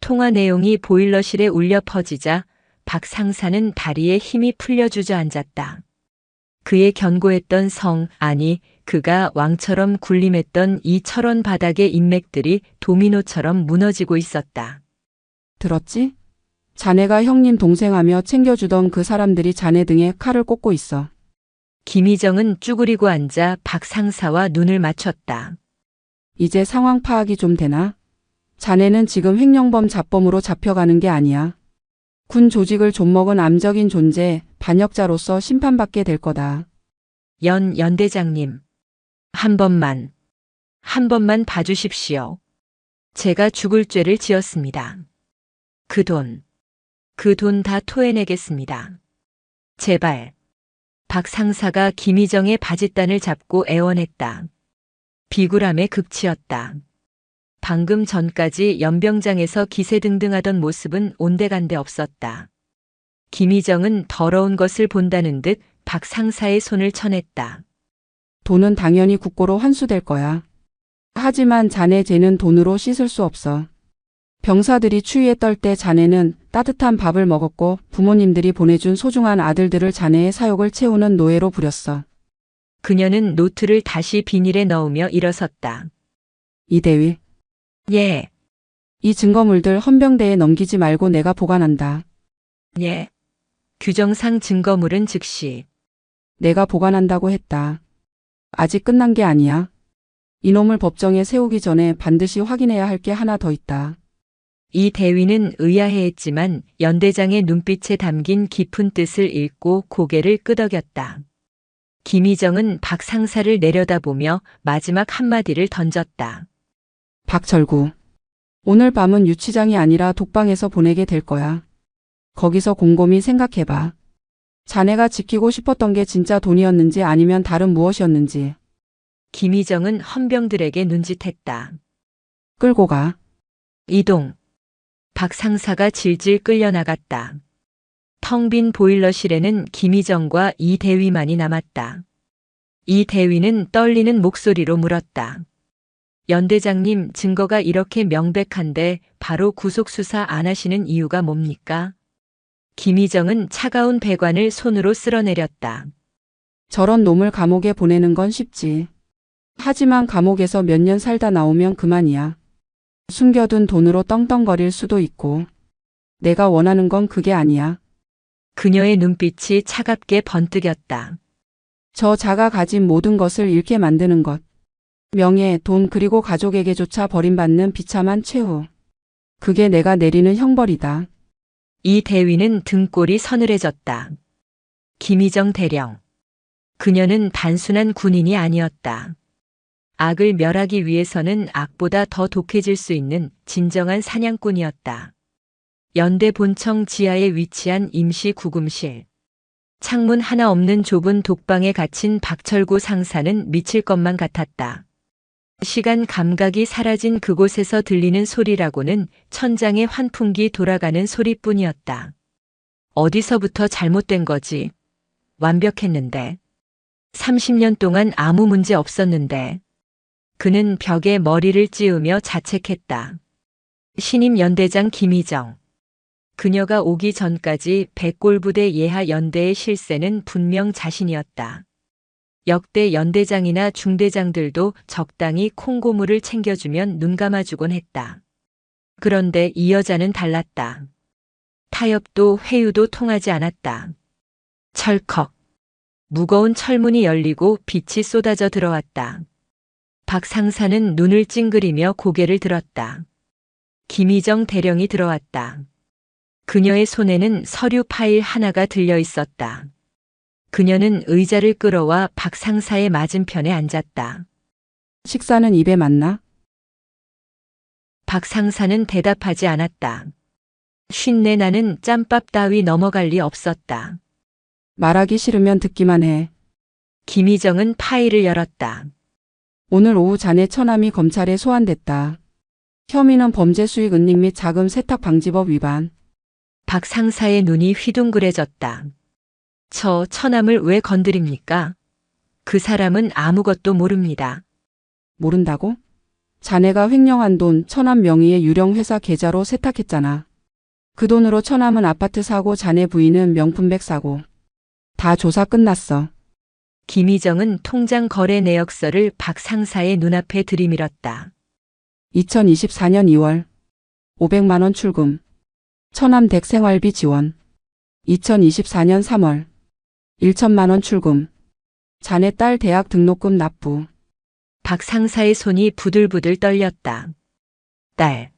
S1: 통화 내용이 보일러실에 울려 퍼지자 박 상사는 다리에 힘이 풀려 주저앉았다. 그의 견고했던 그가 왕처럼 군림했던 이 철원 바닥의 인맥들이 도미노처럼 무너지고 있었다.
S2: 들었지? 자네가 형님 동생하며 챙겨주던 그 사람들이 자네 등에 칼을 꽂고 있어.
S1: 김희정은 쭈그리고 앉아 박 상사와 눈을 맞췄다.
S2: 이제 상황 파악이 좀 되나? 자네는 지금 횡령범 잡범으로 잡혀가는 게 아니야. 군 조직을 좀먹은 암적인 존재, 반역자로서 심판받게 될 거다.
S1: 연대장님. 한 번만 봐주십시오. 제가 죽을 죄를 지었습니다. 그 돈 다 토해내겠습니다. 제발. 박 상사가 김희정의 바짓단을 잡고 애원했다. 비굴함의 극치였다. 방금 전까지 연병장에서 기세등등하던 모습은 온데간데 없었다. 김희정은 더러운 것을 본다는 듯 박 상사의 손을 쳐냈다.
S2: 돈은 당연히 국고로 환수될 거야. 하지만 자네 죄는 돈으로 씻을 수 없어. 병사들이 추위에 떨 때 자네는 따뜻한 밥을 먹었고 부모님들이 보내준 소중한 아들들을 자네의 사욕을 채우는 노예로 부렸어.
S1: 그녀는 노트를 다시 비닐에 넣으며 일어섰다.
S2: 이대위,
S1: 예,
S2: 이 증거물들 헌병대에 넘기지 말고 내가 보관한다.
S1: 예. 규정상 증거물은 즉시.
S2: 내가 보관한다고 했다. 아직 끝난 게 아니야. 이놈을 법정에 세우기 전에 반드시 확인해야 할 게 하나 더 있다.
S1: 이 대위는 의아해했지만 연대장의 눈빛에 담긴 깊은 뜻을 읽고 고개를 끄덕였다. 김희정은 박 상사를 내려다보며 마지막 한마디를 던졌다.
S2: 박철구, 오늘 밤은 유치장이 아니라 독방에서 보내게 될 거야. 거기서 곰곰이 생각해봐. 자네가 지키고 싶었던 게 진짜 돈이었는지 아니면 다른 무엇이었는지.
S1: 김희정은 헌병들에게 눈짓했다.
S2: 끌고 가.
S1: 이동. 박 상사가 질질 끌려나갔다. 텅 빈 보일러실에는 김희정과 이 대위만이 남았다. 이 대위는 떨리는 목소리로 물었다. 연대장님, 증거가 이렇게 명백한데 바로 구속수사 안 하시는 이유가 뭡니까? 김희정은 차가운 배관을 손으로 쓸어내렸다.
S2: 저런 놈을 감옥에 보내는 건 쉽지. 하지만 감옥에서 몇 년 살다 나오면 그만이야. 숨겨둔 돈으로 떵떵거릴 수도 있고. 내가 원하는 건 그게 아니야.
S1: 그녀의 눈빛이 차갑게 번뜩였다.
S2: 저 자가 가진 모든 것을 잃게 만드는 것. 명예, 돈 그리고 가족에게조차 버림받는 비참한 최후. 그게 내가 내리는 형벌이다.
S1: 이 대위는 등골이 서늘해졌다. 김희정 대령. 그녀는 단순한 군인이 아니었다. 악을 멸하기 위해서는 악보다 더 독해질 수 있는 진정한 사냥꾼이었다. 연대 본청 지하에 위치한 임시 구금실. 창문 하나 없는 좁은 독방에 갇힌 박철구 상사는 미칠 것만 같았다. 시간 감각이 사라진 그곳에서 들리는 소리라고는 천장의 환풍기 돌아가는 소리뿐이었다. 어디서부터 잘못된 거지? 완벽했는데. 30년 동안 아무 문제 없었는데. 그는 벽에 머리를 찌우며 자책했다. 신임 연대장 김희정. 그녀가 오기 전까지 백골부대 예하 연대의 실세는 분명 자신이었다. 역대 연대장이나 중대장들도 적당히 콩고물을 챙겨주면 눈 감아주곤 했다. 그런데 이 여자는 달랐다. 타협도 회유도 통하지 않았다. 철컥. 무거운 철문이 열리고 빛이 쏟아져 들어왔다. 박 상사는 눈을 찡그리며 고개를 들었다. 김희정 대령이 들어왔다. 그녀의 손에는 서류 파일 하나가 들려 있었다. 그녀는 의자를 끌어와 박 상사의 맞은편에 앉았다.
S2: 식사는 입에 맞나?
S1: 박 상사는 대답하지 않았다. 쉰내 나는 짬밥 따위 넘어갈 리 없었다.
S2: 말하기 싫으면 듣기만 해.
S1: 김희정은 파일을 열었다.
S2: 오늘 오후 자네 처남이 검찰에 소환됐다. 혐의는 범죄 수익 은닉 및 자금 세탁 방지법 위반.
S1: 박 상사의 눈이 휘둥그레졌다. 저 처남을 왜 건드립니까? 그 사람은 아무것도 모릅니다.
S2: 모른다고? 자네가 횡령한 돈 처남 명의의 유령 회사 계좌로 세탁했잖아. 그 돈으로 처남은 아파트 사고 자네 부인은 명품백 사고. 다 조사 끝났어.
S1: 김희정은 통장 거래 내역서를 박 상사의 눈앞에 들이밀었다.
S2: 2024년 2월 500만 원 출금. 처남 댁 생활비 지원. 2024년 3월 1천만 원 출금. 자네 딸 대학 등록금 납부.
S1: 박 상사의 손이 부들부들 떨렸다. 딸.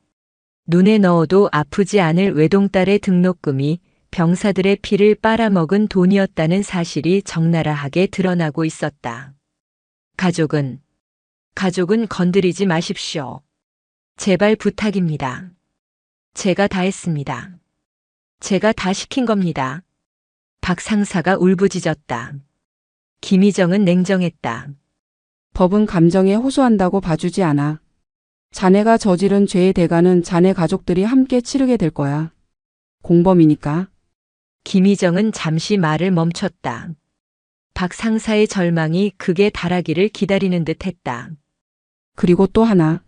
S1: 눈에 넣어도 아프지 않을 외동딸의 등록금이 병사들의 피를 빨아먹은 돈이었다는 사실이 적나라하게 드러나고 있었다. 가족은 건드리지 마십시오. 제발 부탁입니다. 제가 다 했습니다. 제가 다 시킨 겁니다. 박 상사가 울부짖었다. 김희정은 냉정했다.
S2: 법은 감정에 호소한다고 봐주지 않아. 자네가 저지른 죄의 대가는 자네 가족들이 함께 치르게 될 거야. 공범이니까.
S1: 김희정은 잠시 말을 멈췄다. 박 상사의 절망이 극에 달하기를 기다리는 듯 했다.
S2: 그리고 또 하나.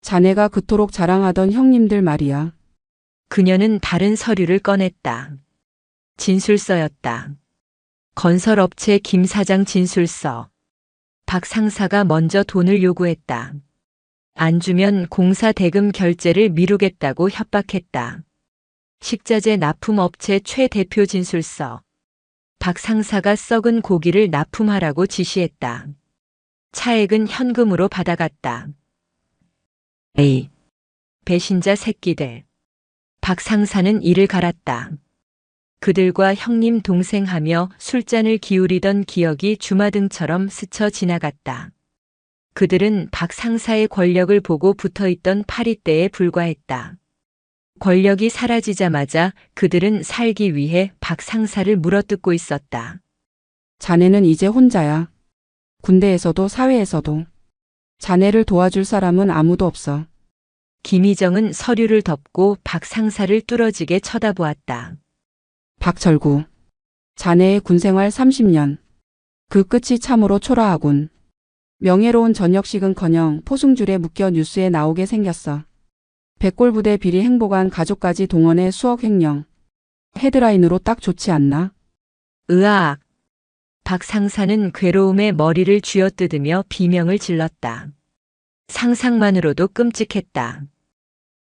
S2: 자네가 그토록 자랑하던 형님들 말이야.
S1: 그녀는 다른 서류를 꺼냈다. 진술서였다. 건설업체 김 사장 진술서. 박 상사가 먼저 돈을 요구했다. 안 주면 공사 대금 결제를 미루겠다고 협박했다. 식자재 납품업체 최 대표 진술서. 박 상사가 썩은 고기를 납품하라고 지시했다. 차액은 현금으로 받아갔다. A. 배신자 새끼들. 박 상사는 이를 갈았다. 그들과 형님 동생하며 술잔을 기울이던 기억이 주마등처럼 스쳐 지나갔다. 그들은 박 상사의 권력을 보고 붙어있던 파리떼에 불과했다. 권력이 사라지자마자 그들은 살기 위해 박 상사를 물어뜯고 있었다.
S2: 자네는 이제 혼자야. 군대에서도 사회에서도. 자네를 도와줄 사람은 아무도 없어.
S1: 김희정은 서류를 덮고 박 상사를 뚫어지게 쳐다보았다.
S2: 박철구. 자네의 군생활 30년. 그 끝이 참으로 초라하군. 명예로운 전역식은커녕 포승줄에 묶여 뉴스에 나오게 생겼어. 백골부대 비리 행보관 가족까지 동원해 수억 횡령. 헤드라인으로 딱 좋지 않나?
S1: 으악. 박 상사는 괴로움에 머리를 쥐어뜯으며 비명을 질렀다. 상상만으로도 끔찍했다.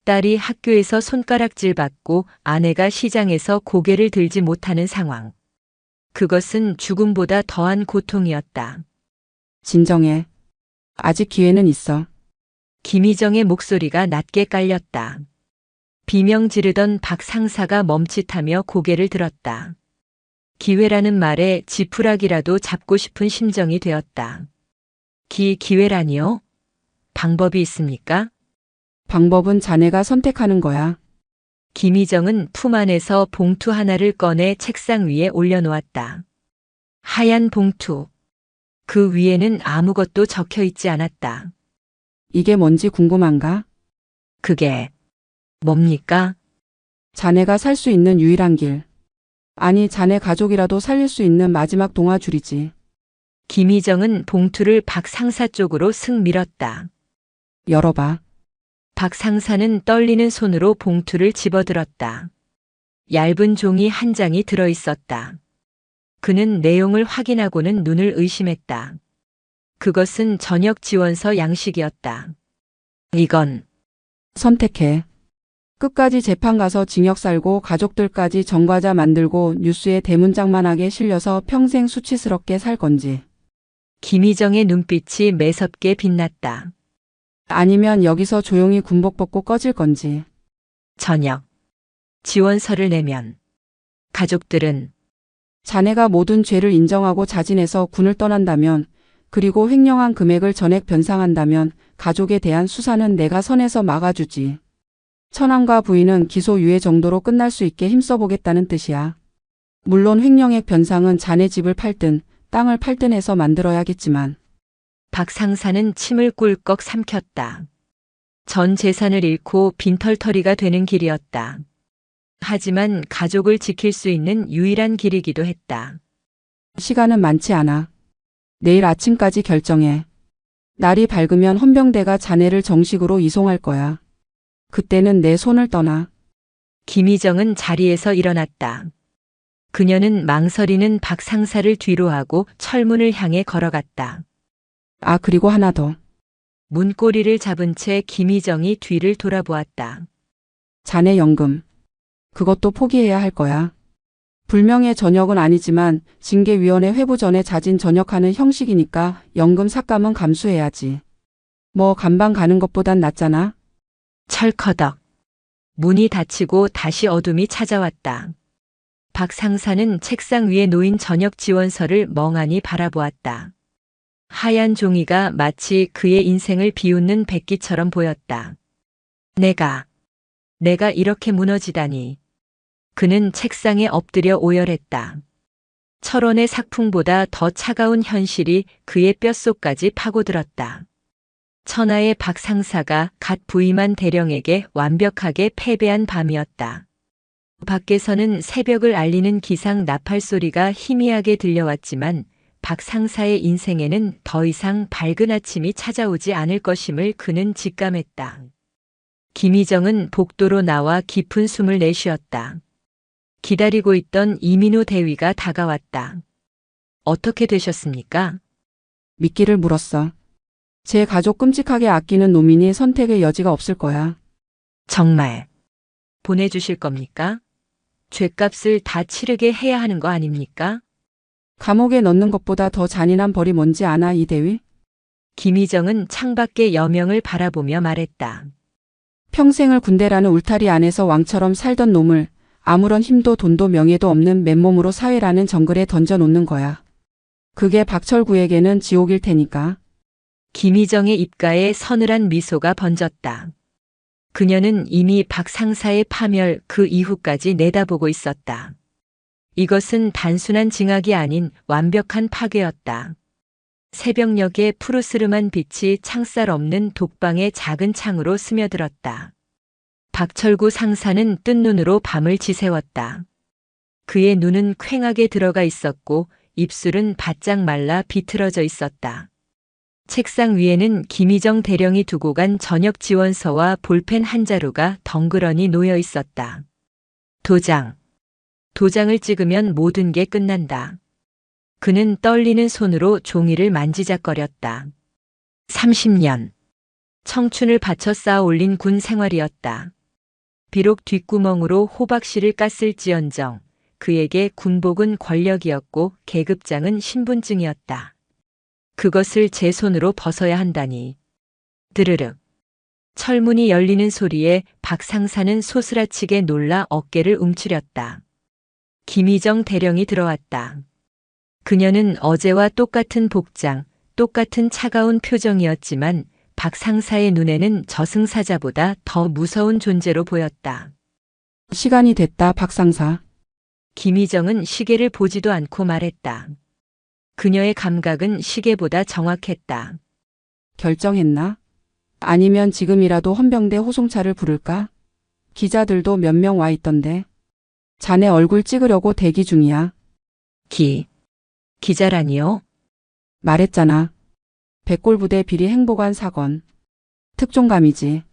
S1: 딸이 학교에서 손가락질 받고 아내가 시장에서 고개를 들지 못하는 상황. 그것은 죽음보다 더한 고통이었다.
S2: 진정해. 아직 기회는 있어.
S1: 김희정의 목소리가 낮게 깔렸다. 비명 지르던 박 상사가 멈칫하며 고개를 들었다. 기회라는 말에 지푸라기라도 잡고 싶은 심정이 되었다. 기회라니요? 방법이 있습니까?
S2: 방법은 자네가 선택하는 거야.
S1: 김희정은 품 안에서 봉투 하나를 꺼내 책상 위에 올려놓았다. 하얀 봉투. 그 위에는 아무것도 적혀 있지 않았다.
S2: 이게 뭔지 궁금한가?
S1: 그게 뭡니까?
S2: 자네가 살 수 있는 유일한 길. 아니, 자네 가족이라도 살릴 수 있는 마지막 동화줄이지.
S1: 김희정은 봉투를 박 상사 쪽으로 슥 밀었다.
S2: 열어봐.
S1: 박 상사는 떨리는 손으로 봉투를 집어들었다. 얇은 종이 한 장이 들어있었다. 그는 내용을 확인하고는 눈을 의심했다. 그것은 전역 지원서 양식이었다. 이건
S2: 선택해. 끝까지 재판 가서 징역 살고 가족들까지 전과자 만들고 뉴스에 대문짝만하게 실려서 평생 수치스럽게 살 건지.
S1: 김희정의 눈빛이 매섭게 빛났다.
S2: 아니면 여기서 조용히 군복 벗고 꺼질 건지.
S1: 전역 지원서를 내면 가족들은
S2: 자네가 모든 죄를 인정하고 자진해서 군을 떠난다면, 그리고 횡령한 금액을 전액 변상한다면 가족에 대한 수사는 내가 선에서 막아주지. 처남과 부인은 기소유예 정도로 끝날 수 있게 힘써보겠다는 뜻이야. 물론 횡령액 변상은 자네 집을 팔든 땅을 팔든 해서 만들어야겠지만.
S1: 박 상사는 침을 꿀꺽 삼켰다. 전 재산을 잃고 빈털터리가 되는 길이었다. 하지만 가족을 지킬 수 있는 유일한 길이기도 했다.
S2: 시간은 많지 않아. 내일 아침까지 결정해. 날이 밝으면 헌병대가 자네를 정식으로 이송할 거야. 그때는 내 손을 떠나.
S1: 김희정은 자리에서 일어났다. 그녀는 망설이는 박 상사를 뒤로하고 철문을 향해 걸어갔다.
S2: 아, 그리고 하나 더.
S1: 문고리를 잡은 채 김희정이 뒤를 돌아보았다.
S2: 자네 연금. 그것도 포기해야 할 거야. 불명예 전역은 아니지만 징계위원회 회부 전에 자진 전역하는 형식이니까 연금 삭감은 감수해야지. 뭐 간방 가는 것보단 낫잖아.
S1: 철커덕. 문이 닫히고 다시 어둠이 찾아왔다. 박 상사는 책상 위에 놓인 전역 지원서를 멍하니 바라보았다. 하얀 종이가 마치 그의 인생을 비웃는 백기처럼 보였다. 내가 이렇게 무너지다니. 그는 책상에 엎드려 오열했다. 철원의 삭풍보다 더 차가운 현실이 그의 뼛속까지 파고들었다. 천하의 박 상사가 갓 부임한 대령에게 완벽하게 패배한 밤이었다. 밖에서는 새벽을 알리는 기상 나팔 소리가 희미하게 들려왔지만 박 상사의 인생에는 더 이상 밝은 아침이 찾아오지 않을 것임을 그는 직감했다. 김희정은 복도로 나와 깊은 숨을 내쉬었다. 기다리고 있던 이민우 대위가 다가왔다. 어떻게 되셨습니까?
S2: 미끼를 물었어. 제 가족 끔찍하게 아끼는 노민이 선택의 여지가 없을 거야.
S1: 정말 보내주실 겁니까? 죗값을 다 치르게 해야 하는 거 아닙니까?
S2: 감옥에 넣는 것보다 더 잔인한 벌이 뭔지 아나, 이 대위?
S1: 김희정은 창밖의 여명을 바라보며 말했다.
S2: 평생을 군대라는 울타리 안에서 왕처럼 살던 놈을 아무런 힘도 돈도 명예도 없는 맨몸으로 사회라는 정글에 던져놓는 거야. 그게 박철구에게는 지옥일 테니까.
S1: 김희정의 입가에 서늘한 미소가 번졌다. 그녀는 이미 박 상사의 파멸 그 이후까지 내다보고 있었다. 이것은 단순한 징악이 아닌 완벽한 파괴였다. 새벽녘의 푸르스름한 빛이 창살 없는 독방의 작은 창으로 스며들었다. 박철구 상사는 뜬 눈으로 밤을 지새웠다. 그의 눈은 퀭하게 들어가 있었고 입술은 바짝 말라 비틀어져 있었다. 책상 위에는 김희정 대령이 두고 간 전역 지원서와 볼펜 한 자루가 덩그러니 놓여 있었다. 도장을 찍으면 모든 게 끝난다. 그는 떨리는 손으로 종이를 만지작거렸다. 30년. 청춘을 바쳐 쌓아 올린 군 생활이었다. 비록 뒷구멍으로 호박씨를 깠을지언정 그에게 군복은 권력이었고 계급장은 신분증이었다. 그것을 제 손으로 벗어야 한다니. 드르륵. 철문이 열리는 소리에 박 상사는 소스라치게 놀라 어깨를 움츠렸다. 김희정 대령이 들어왔다. 그녀는 어제와 똑같은 복장, 똑같은 차가운 표정이었지만 박 상사의 눈에는 저승사자보다 더 무서운 존재로 보였다.
S2: 시간이 됐다, 박 상사.
S1: 김희정은 시계를 보지도 않고 말했다. 그녀의 감각은 시계보다 정확했다.
S2: 결정했나? 아니면 지금이라도 헌병대 호송차를 부를까? 기자들도 몇 명 와 있던데. 자네 얼굴 찍으려고 대기 중이야.
S1: 기자라니요?
S2: 말했잖아. 백골부대 비리 행보관 사건. 특종감이지.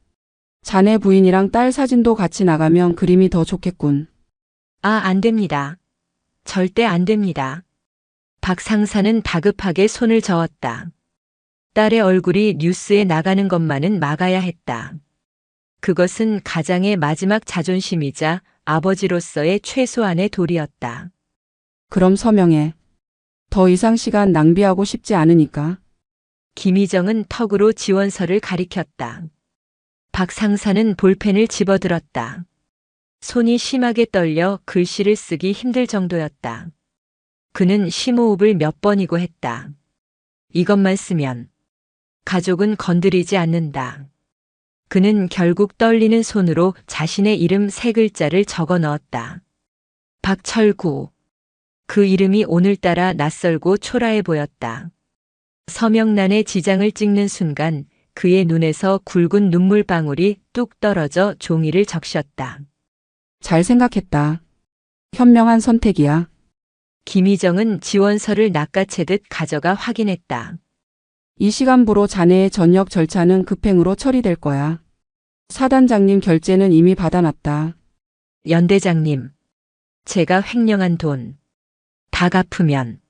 S2: 자네 부인이랑 딸 사진도 같이 나가면 그림이 더 좋겠군.
S1: 안 됩니다. 절대 안 됩니다. 박 상사는 다급하게 손을 저었다. 딸의 얼굴이 뉴스에 나가는 것만은 막아야 했다. 그것은 가장의 마지막 자존심이자 아버지로서의 최소한의 도리였다.
S2: 그럼 서명해. 더 이상 시간 낭비하고 싶지 않으니까.
S1: 김희정은 턱으로 지원서를 가리켰다. 박 상사는 볼펜을 집어들었다. 손이 심하게 떨려 글씨를 쓰기 힘들 정도였다. 그는 심호흡을 몇 번이고 했다. 이것만 쓰면 가족은 건드리지 않는다. 그는 결국 떨리는 손으로 자신의 이름 3글자를 적어 넣었다. 박철구. 그 이름이 오늘따라 낯설고 초라해 보였다. 서명란에 지장을 찍는 순간 그의 눈에서 굵은 눈물방울이 뚝 떨어져 종이를 적셨다.
S2: 잘 생각했다. 현명한 선택이야.
S1: 김희정은 지원서를 낚아채듯 가져가 확인했다.
S2: 이 시간부로 자네의 전역 절차는 급행으로 처리될 거야. 사단장님 결제는 이미 받아놨다.
S1: 연대장님, 제가 횡령한 돈 다 갚으면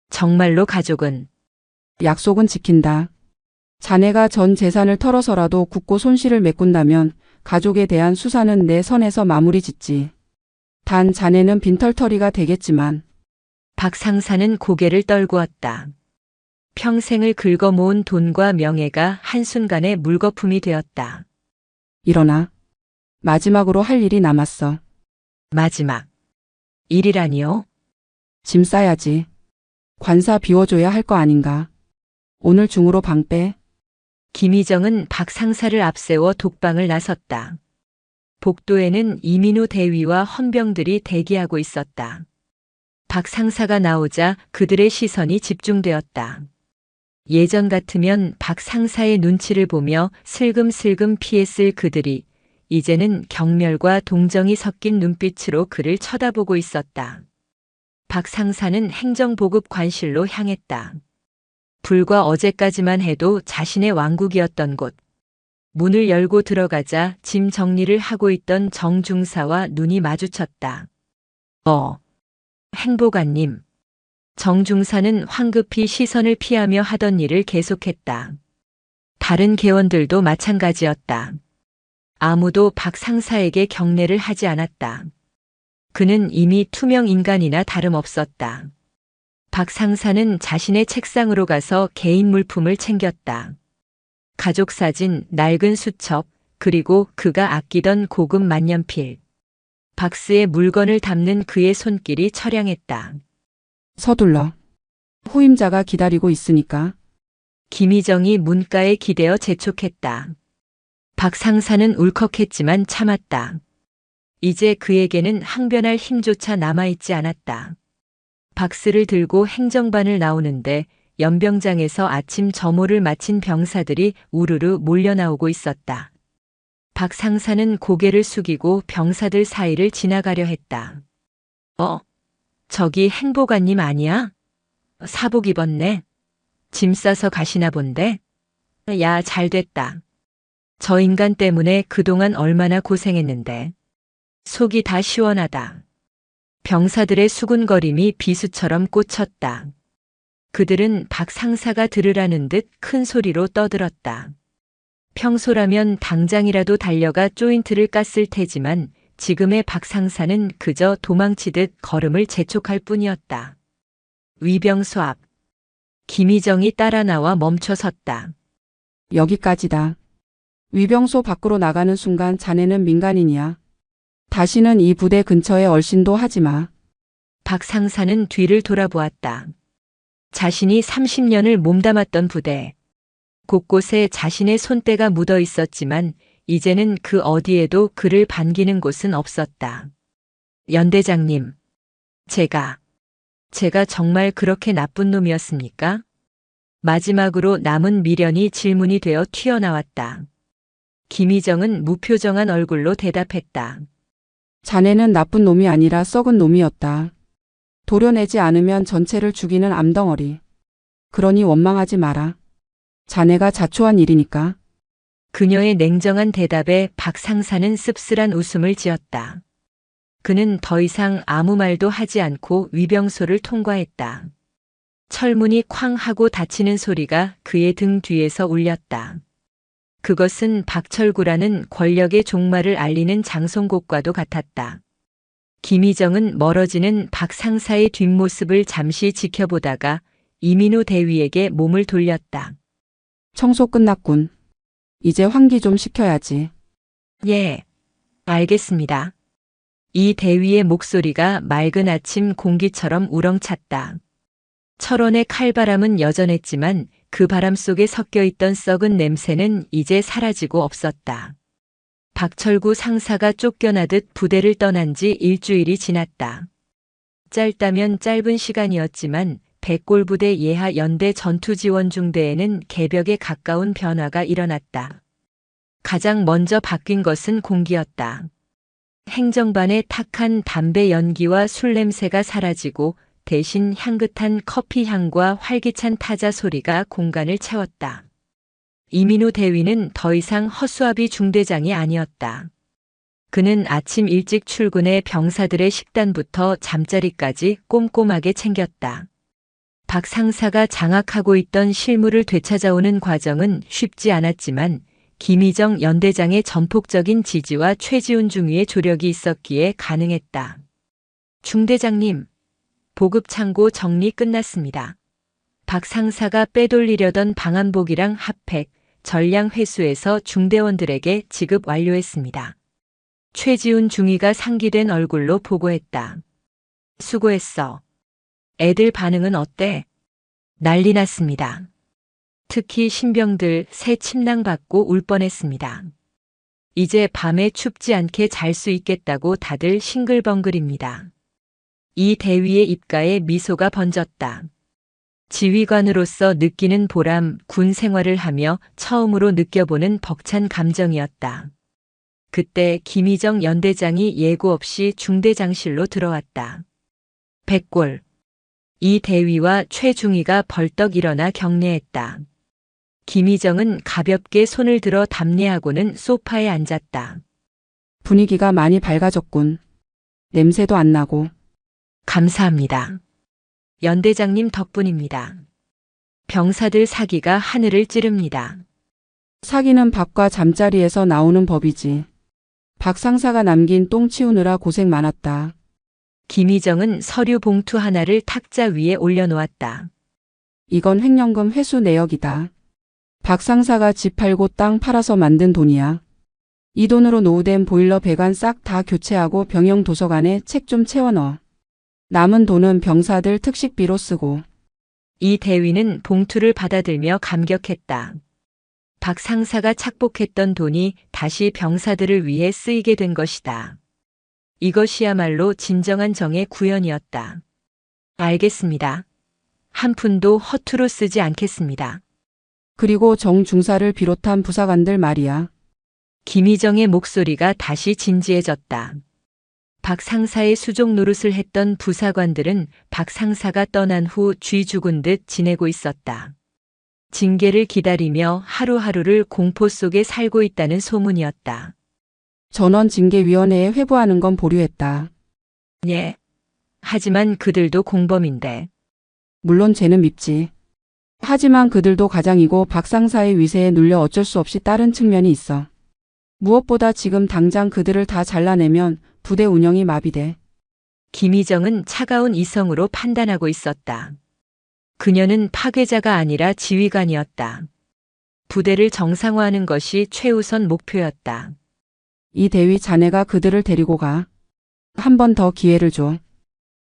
S1: 정말로 가족은
S2: 약속은 지킨다. 자네가 전 재산을 털어서라도 굳고 손실을 메꾼다면 가족에 대한 수사는 내 선에서 마무리 짓지. 단 자네는 빈털터리가 되겠지만.
S1: 박 상사는 고개를 떨구었다. 평생을 긁어 모은 돈과 명예가 한순간에 물거품이 되었다.
S2: 일어나. 마지막으로 할 일이 남았어.
S1: 마지막. 일이라니요?
S2: 짐 싸야지. 관사 비워줘야 할 거 아닌가. 오늘 중으로 방 빼.
S1: 김희정은 박 상사를 앞세워 독방을 나섰다. 복도에는 이민우 대위와 헌병들이 대기하고 있었다. 박 상사가 나오자 그들의 시선이 집중되었다. 예전 같으면 박 상사의 눈치를 보며 슬금슬금 피했을 그들이 이제는 경멸과 동정이 섞인 눈빛으로 그를 쳐다보고 있었다. 박 상사는 행정보급 관실로 향했다. 불과 어제까지만 해도 자신의 왕국이었던 곳. 문을 열고 들어가자 짐 정리를 하고 있던 정 중사와 눈이 마주쳤다. 행보관님. 정 중사는 황급히 시선을 피하며 하던 일을 계속했다. 다른 개원들도 마찬가지였다. 아무도 박 상사에게 경례를 하지 않았다. 그는 이미 투명 인간이나 다름없었다. 박 상사는 자신의 책상으로 가서 개인 물품을 챙겼다. 가족 사진, 낡은 수첩, 그리고 그가 아끼던 고급 만년필. 박스에 물건을 담는 그의 손길이 처량했다.
S2: 서둘러. 후임자가 기다리고 있으니까.
S1: 김희정이 문가에 기대어 재촉했다. 박 상사는 울컥했지만 참았다. 이제 그에게는 항변할 힘조차 남아있지 않았다. 박스를 들고 행정반을 나오는데 연병장에서 아침 점호를 마친 병사들이 우르르 몰려나오고 있었다. 박 상사는 고개를 숙이고 병사들 사이를 지나가려 했다. 저기 행보관님 아니야? 사복 입었네. 짐 싸서 가시나 본데? 야, 잘됐다. 저 인간 때문에 그동안 얼마나 고생했는데. 속이 다 시원하다. 병사들의 수군거림이 비수처럼 꽂혔다. 그들은 박 상사가 들으라는 듯 큰 소리로 떠들었다. 평소라면 당장이라도 달려가 조인트를 깠을 테지만 지금의 박 상사는 그저 도망치듯 걸음을 재촉할 뿐이었다. 위병소 앞. 김희정이 따라 나와 멈춰 섰다.
S2: 여기까지다. 위병소 밖으로 나가는 순간 자네는 민간인이야. 다시는 이 부대 근처에 얼씬도 하지 마.
S1: 박 상사는 뒤를 돌아보았다. 자신이 30년을 몸담았던 부대. 곳곳에 자신의 손때가 묻어 있었지만 이제는 그 어디에도 그를 반기는 곳은 없었다. 연대장님, 제가 정말 그렇게 나쁜 놈이었습니까? 마지막으로 남은 미련이 질문이 되어 튀어나왔다. 김희정은 무표정한 얼굴로 대답했다.
S2: 자네는 나쁜 놈이 아니라 썩은 놈이었다. 도려내지 않으면 전체를 죽이는 암덩어리. 그러니 원망하지 마라. 자네가 자초한 일이니까.
S1: 그녀의 냉정한 대답에 박 상사는 씁쓸한 웃음을 지었다. 그는 더 이상 아무 말도 하지 않고 위병소를 통과했다. 철문이 쾅 하고 닫히는 소리가 그의 등 뒤에서 울렸다. 그것은 박철구라는 권력의 종말을 알리는 장송곡과도 같았다. 김희정은 멀어지는 박 상사의 뒷모습을 잠시 지켜보다가 이민우 대위에게 몸을 돌렸다.
S2: 청소 끝났군. 이제 환기 좀 시켜야지.
S1: 예, 알겠습니다. 이 대위의 목소리가 맑은 아침 공기처럼 우렁찼다. 철원의 칼바람은 여전했지만 그 바람 속에 섞여 있던 썩은 냄새는 이제 사라지고 없었다. 박철구 상사가 쫓겨나듯 부대를 떠난 지 일주일이 지났다. 짧다면 짧은 시간이었지만 백골부대 예하 연대 전투지원중대에는 개벽에 가까운 변화가 일어났다. 가장 먼저 바뀐 것은 공기였다. 행정반의 탁한 담배 연기와 술 냄새가 사라지고 대신 향긋한 커피 향과 활기찬 타자 소리가 공간을 채웠다. 이민우 대위는 더 이상 허수아비 중대장이 아니었다. 그는 아침 일찍 출근해 병사들의 식단부터 잠자리까지 꼼꼼하게 챙겼다. 박 상사가 장악하고 있던 실무를 되찾아오는 과정은 쉽지 않았지만 김희정 연대장의 전폭적인 지지와 최지훈 중위의 조력이 있었기에 가능했다. 중대장님, 보급 창고 정리 끝났습니다. 박 상사가 빼돌리려던 방한복이랑 핫팩, 전량 회수해서 중대원들에게 지급 완료했습니다. 최지훈 중위가 상기된 얼굴로 보고했다. 수고했어. 애들 반응은 어때? 난리 났습니다. 특히 신병들 새 침낭 받고 울 뻔했습니다. 이제 밤에 춥지 않게 잘 수 있겠다고 다들 싱글벙글입니다. 이 대위의 입가에 미소가 번졌다. 지휘관으로서 느끼는 보람, 군 생활을 하며 처음으로 느껴보는 벅찬 감정이었다. 그때 김희정 연대장이 예고 없이 중대장실로 들어왔다. 백골. 이 대위와 최중위가 벌떡 일어나 경례했다. 김희정은 가볍게 손을 들어 답례하고는 소파에 앉았다.
S2: 분위기가 많이 밝아졌군. 냄새도 안 나고.
S1: 감사합니다. 연대장님 덕분입니다. 병사들 사기가 하늘을 찌릅니다.
S2: 사기는 밥과 잠자리에서 나오는 법이지. 박 상사가 남긴 똥 치우느라 고생 많았다.
S1: 김희정은 서류 봉투 하나를 탁자 위에 올려놓았다.
S2: 이건 횡령금 회수 내역이다. 박 상사가 집 팔고 땅 팔아서 만든 돈이야. 이 돈으로 노후된 보일러 배관 싹 다 교체하고 병영 도서관에 책 좀 채워넣어. 남은 돈은 병사들 특식비로 쓰고.
S1: 이 대위는 봉투를 받아들며 감격했다. 박 상사가 착복했던 돈이 다시 병사들을 위해 쓰이게 된 것이다. 이것이야말로 진정한 정의 구현이었다. 알겠습니다. 한 푼도 허투루 쓰지 않겠습니다.
S2: 그리고 정중사를 비롯한 부사관들 말이야.
S1: 김희정의 목소리가 다시 진지해졌다. 박 상사의 수족 노릇을 했던 부사관들은 박 상사가 떠난 후 쥐 죽은 듯 지내고 있었다. 징계를 기다리며 하루하루를 공포 속에 살고 있다는 소문이었다.
S2: 전원징계위원회에 회부하는 건 보류했다.
S1: 예. 하지만 그들도 공범인데.
S2: 물론 쟤는 밉지. 하지만 그들도 가장이고 박 상사의 위세에 눌려 어쩔 수 없이 따른 측면이 있어. 무엇보다 지금 당장 그들을 다 잘라내면 부대 운영이 마비돼.
S1: 김희정은 차가운 이성으로 판단하고 있었다. 그녀는 파괴자가 아니라 지휘관이었다. 부대를 정상화하는 것이 최우선 목표였다.
S2: 이 대위 자네가 그들을 데리고 가. 한 번 더 기회를 줘.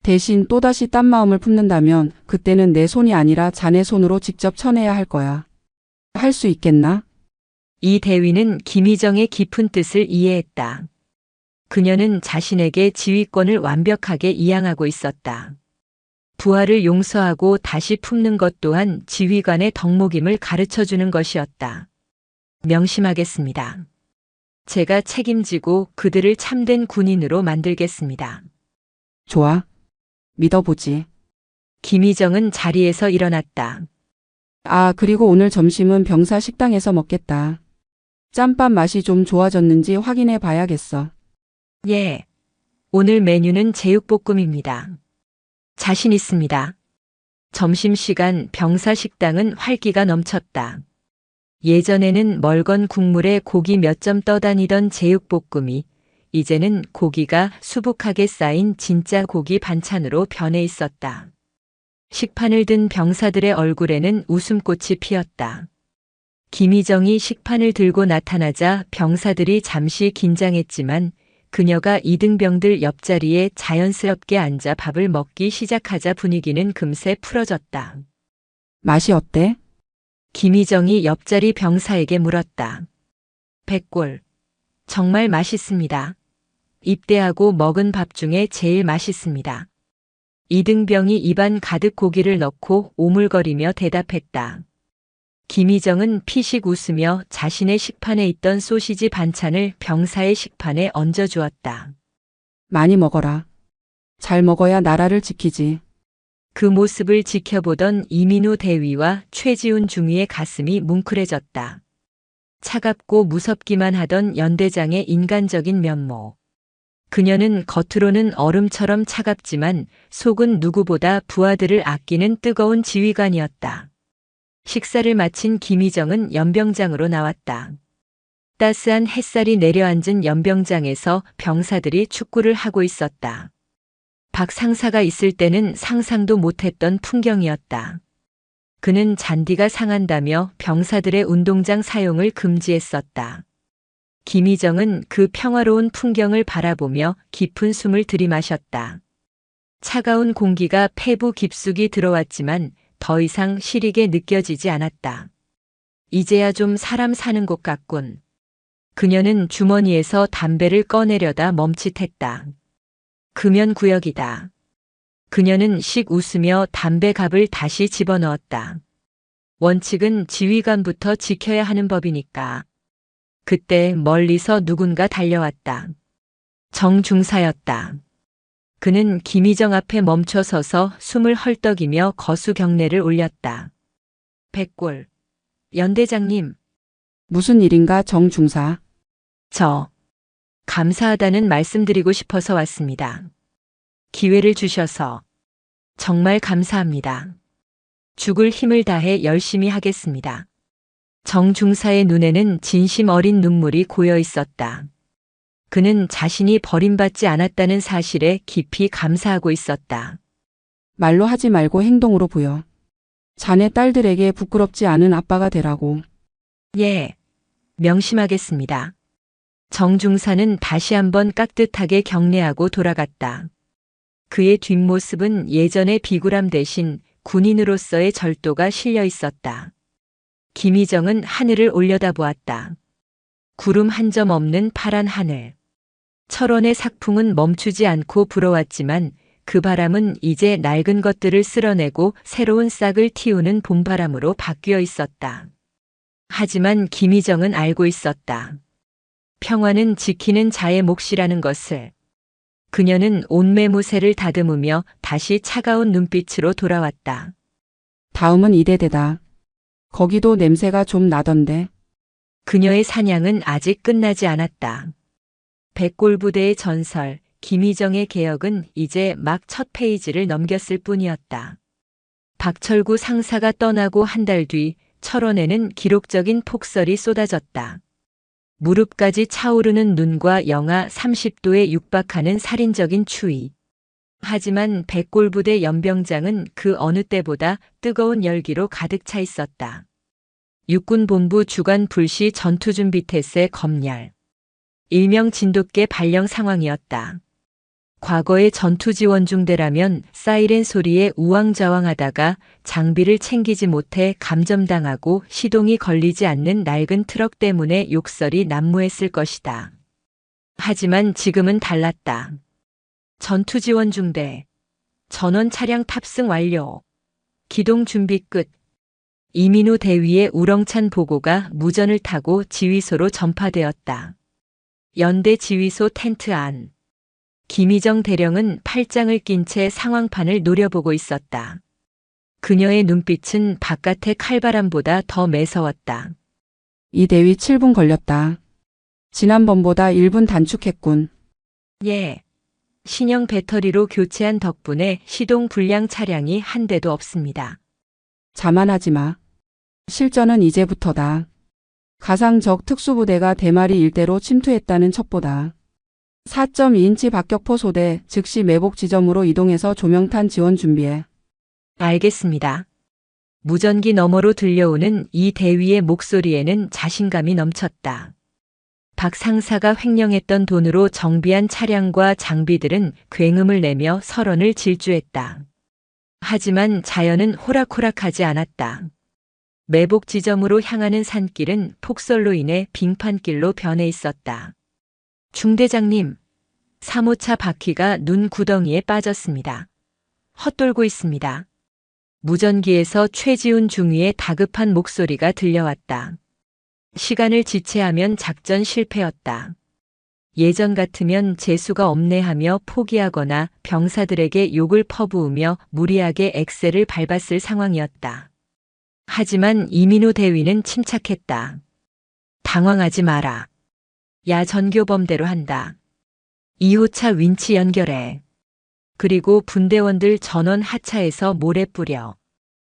S2: 대신 또다시 딴 마음을 품는다면 그때는 내 손이 아니라 자네 손으로 직접 쳐내야 할 거야. 할 수 있겠나?
S1: 이 대위는 김희정의 깊은 뜻을 이해했다. 그녀는 자신에게 지휘권을 완벽하게 이양하고 있었다. 부하를 용서하고 다시 품는 것 또한 지휘관의 덕목임을 가르쳐주는 것이었다. 명심하겠습니다. 제가 책임지고 그들을 참된 군인으로 만들겠습니다.
S2: 좋아. 믿어보지.
S1: 김희정은 자리에서 일어났다.
S2: 아, 그리고 오늘 점심은 병사 식당에서 먹겠다. 짬밥 맛이 좀 좋아졌는지 확인해 봐야겠어.
S1: 예. 오늘 메뉴는 제육볶음입니다. 자신 있습니다. 점심시간 병사 식당은 활기가 넘쳤다. 예전에는 멀건 국물에 고기 몇 점 떠다니던 제육볶음이 이제는 고기가 수북하게 쌓인 진짜 고기 반찬으로 변해 있었다. 식판을 든 병사들의 얼굴에는 웃음꽃이 피었다. 김희정이 식판을 들고 나타나자 병사들이 잠시 긴장했지만 그녀가 이등병들 옆자리에 자연스럽게 앉아 밥을 먹기 시작하자 분위기는 금세 풀어졌다.
S2: 맛이 어때?
S1: 김희정이 옆자리 병사에게 물었다. 백골. 정말 맛있습니다. 입대하고 먹은 밥 중에 제일 맛있습니다. 이등병이 입안 가득 고기를 넣고 오물거리며 대답했다. 김희정은 피식 웃으며 자신의 식판에 있던 소시지 반찬을 병사의 식판에 얹어주었다.
S2: 많이 먹어라. 잘 먹어야 나라를 지키지.
S1: 그 모습을 지켜보던 이민우 대위와 최지훈 중위의 가슴이 뭉클해졌다. 차갑고 무섭기만 하던 연대장의 인간적인 면모. 그녀는 겉으로는 얼음처럼 차갑지만 속은 누구보다 부하들을 아끼는 뜨거운 지휘관이었다. 식사를 마친 김희정은 연병장으로 나왔다. 따스한 햇살이 내려앉은 연병장에서 병사들이 축구를 하고 있었다. 박 상사가 있을 때는 상상도 못했던 풍경이었다. 그는 잔디가 상한다며 병사들의 운동장 사용을 금지했었다. 김희정은 그 평화로운 풍경을 바라보며 깊은 숨을 들이마셨다. 차가운 공기가 폐부 깊숙이 들어왔지만 더 이상 시리게 느껴지지 않았다. 이제야 좀 사람 사는 곳 같군. 그녀는 주머니에서 담배를 꺼내려다 멈칫했다. 금연구역이다. 그녀는 씩 웃으며 담배갑을 다시 집어넣었다. 원칙은 지휘관부터 지켜야 하는 법이니까. 그때 멀리서 누군가 달려왔다. 정중사였다. 그는 김희정 앞에 멈춰 서서 숨을 헐떡이며 거수 경례를 올렸다. 백골. 연대장님,
S2: 무슨 일인가 정중사.
S1: 저 감사하다는 말씀드리고 싶어서 왔습니다. 기회를 주셔서 정말 감사합니다. 죽을 힘을 다해 열심히 하겠습니다. 정중사의 눈에는 진심 어린 눈물이 고여 있었다. 그는 자신이 버림받지 않았다는 사실에 깊이 감사하고 있었다.
S2: 말로 하지 말고 행동으로 보여. 자네 딸들에게 부끄럽지 않은 아빠가 되라고.
S1: 예, 명심하겠습니다. 정중사는 다시 한번 깍듯하게 경례하고 돌아갔다. 그의 뒷모습은 예전의 비굴함 대신 군인으로서의 절도가 실려 있었다. 김희정은 하늘을 올려다보았다. 구름 한 점 없는 파란 하늘. 철원의 삭풍은 멈추지 않고 불어왔지만 그 바람은 이제 낡은 것들을 쓸어내고 새로운 싹을 틔우는 봄바람으로 바뀌어 있었다. 하지만 김희정은 알고 있었다. 평화는 지키는 자의 몫이라는 것을. 그녀는 온매무새를 다듬으며 다시 차가운 눈빛으로 돌아왔다.
S2: 다음은 이대대다. 거기도 냄새가 좀 나던데.
S1: 그녀의 사냥은 아직 끝나지 않았다. 백골부대의 전설, 김희정의 개혁은 이제 막 첫 페이지를 넘겼을 뿐이었다. 박철구 상사가 떠나고 한 달 뒤 철원에는 기록적인 폭설이 쏟아졌다. 무릎까지 차오르는 눈과 영하 30도에 육박하는 살인적인 추위. 하지만 백골부대 연병장은 그 어느 때보다 뜨거운 열기로 가득 차 있었다. 육군본부 주간 불시 전투준비태세 검열. 일명 진돗개 발령 상황이었다. 과거의 전투지원중대라면 사이렌 소리에 우왕좌왕하다가 장비를 챙기지 못해 감점당하고 시동이 걸리지 않는 낡은 트럭 때문에 욕설이 난무했을 것이다. 하지만 지금은 달랐다. 전투지원중대. 전원 차량 탑승 완료. 기동 준비 끝. 이민우 대위의 우렁찬 보고가 무전을 타고 지휘소로 전파되었다. 연대 지휘소 텐트 안. 김희정 대령은 팔짱을 낀 채 상황판을 노려보고 있었다. 그녀의 눈빛은 바깥의 칼바람보다 더 매서웠다.
S2: 이 대위 7분 걸렸다. 지난번보다 1분 단축했군.
S1: 예. 신형 배터리로 교체한 덕분에 시동 불량 차량이 한 대도 없습니다.
S2: 자만하지 마. 실전은 이제부터다. 가상적 특수부대가 대마리 일대로 침투했다는 첩보다. 4.2인치 박격포 소대 즉시 매복 지점으로 이동해서 조명탄 지원 준비해.
S1: 알겠습니다. 무전기 너머로 들려오는 이 대위의 목소리에는 자신감이 넘쳤다. 박 상사가 횡령했던 돈으로 정비한 차량과 장비들은 굉음을 내며 설원을 질주했다. 하지만 자연은 호락호락하지 않았다. 매복 지점으로 향하는 산길은 폭설로 인해 빙판길로 변해 있었다. 중대장님, 3호차 바퀴가 눈 구덩이에 빠졌습니다. 헛돌고 있습니다. 무전기에서 최지훈 중위의 다급한 목소리가 들려왔다. 시간을 지체하면 작전 실패였다. 예전 같으면 재수가 없네 하며 포기하거나 병사들에게 욕을 퍼부으며 무리하게 엑셀을 밟았을 상황이었다. 하지만 이민우 대위는 침착했다. 당황하지 마라. 야 전교범대로 한다. 2호차 윈치 연결해. 그리고 분대원들 전원 하차해서 모래 뿌려.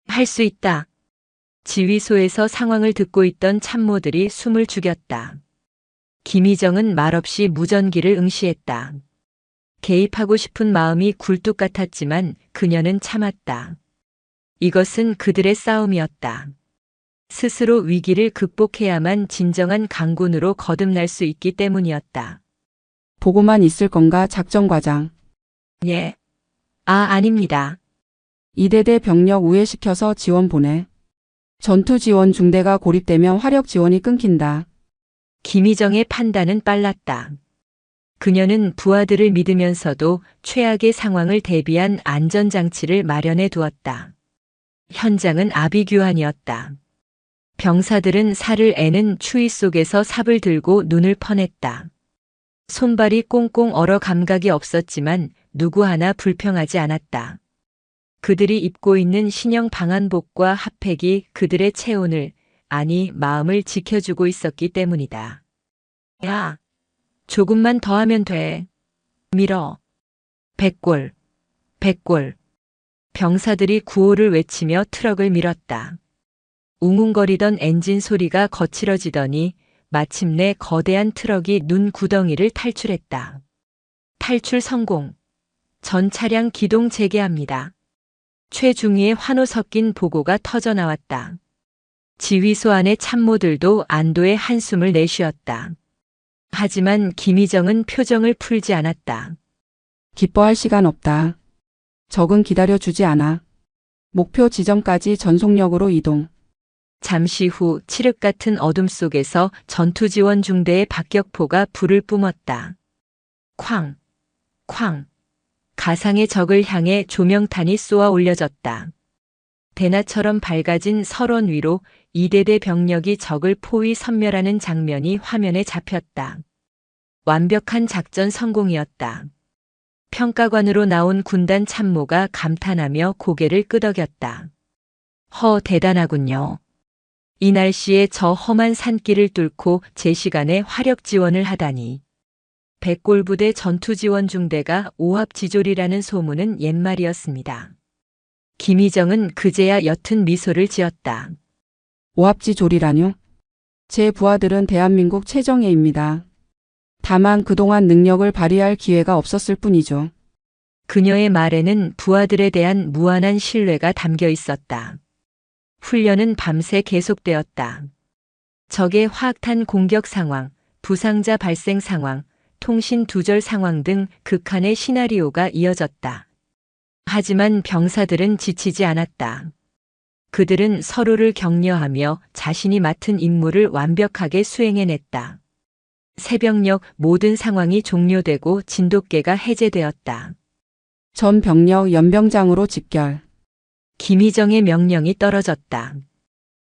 S1: 할 수 있다. 지휘소에서 상황을 듣고 있던 참모들이 숨을 죽였다. 김희정은 말없이 무전기를 응시했다. 개입하고 싶은 마음이 굴뚝 같았지만 그녀는 참았다. 이것은 그들의 싸움이었다. 스스로 위기를 극복해야만 진정한 강군으로 거듭날 수 있기 때문이었다.
S2: 보고만 있을 건가 작전과장.
S1: 예. 아닙니다.
S2: 이대대 병력 우회시켜서 지원 보내. 전투 지원 중대가 고립되면 화력 지원이 끊긴다.
S1: 김희정의 판단은 빨랐다. 그녀는 부하들을 믿으면서도 최악의 상황을 대비한 안전장치를 마련해 두었다. 현장은 아비규환이었다. 병사들은 살을 애는 추위 속에서 삽을 들고 눈을 퍼냈다. 손발이 꽁꽁 얼어 감각이 없었지만 누구 하나 불평하지 않았다. 그들이 입고 있는 신형 방한복과 핫팩이 그들의 체온을, 아니 마음을 지켜주고 있었기 때문이다. 야, 조금만 더 하면 돼. 밀어. 백골, 백골. 병사들이 구호를 외치며 트럭을 밀었다. 웅웅거리던 엔진 소리가 거칠어지더니 마침내 거대한 트럭이 눈 구덩이를 탈출했다. 탈출 성공. 전 차량 기동 재개합니다. 최중위의 환호 섞인 보고가 터져 나왔다. 지휘소 안의 참모들도 안도의 한숨을 내쉬었다. 하지만 김희정은 표정을 풀지 않았다.
S2: 기뻐할 시간 없다. 적은 기다려주지 않아. 목표 지점까지 전속력으로 이동.
S1: 잠시 후 칠흑 같은 어둠 속에서 전투지원 중대의 박격포가 불을 뿜었다. 쾅, 쾅. 가상의 적을 향해 조명탄이 쏘아 올려졌다. 대나처럼 밝아진 설원 위로 이대대 병력이 적을 포위 섬멸하는 장면이 화면에 잡혔다. 완벽한 작전 성공이었다. 평가관으로 나온 군단 참모가 감탄하며 고개를 끄덕였다. 대단하군요. 이 날씨에 저 험한 산길을 뚫고 제 시간에 화력 지원을 하다니. 백골부대 전투지원 중대가 오합지졸이라는 소문은 옛말이었습니다. 김희정은 그제야 옅은 미소를 지었다.
S2: 오합지졸이라뇨? 제 부하들은 대한민국 최정예입니다. 다만 그동안 능력을 발휘할 기회가 없었을 뿐이죠.
S1: 그녀의 말에는 부하들에 대한 무한한 신뢰가 담겨 있었다. 훈련은 밤새 계속되었다. 적의 화학탄 공격 상황, 부상자 발생 상황, 통신 두절 상황 등 극한의 시나리오가 이어졌다. 하지만 병사들은 지치지 않았다. 그들은 서로를 격려하며 자신이 맡은 임무를 완벽하게 수행해냈다. 새벽녘 모든 상황이 종료되고 진돗개가 해제되었다.
S2: 전 병력 연병장으로 집결.
S1: 김희정의 명령이 떨어졌다.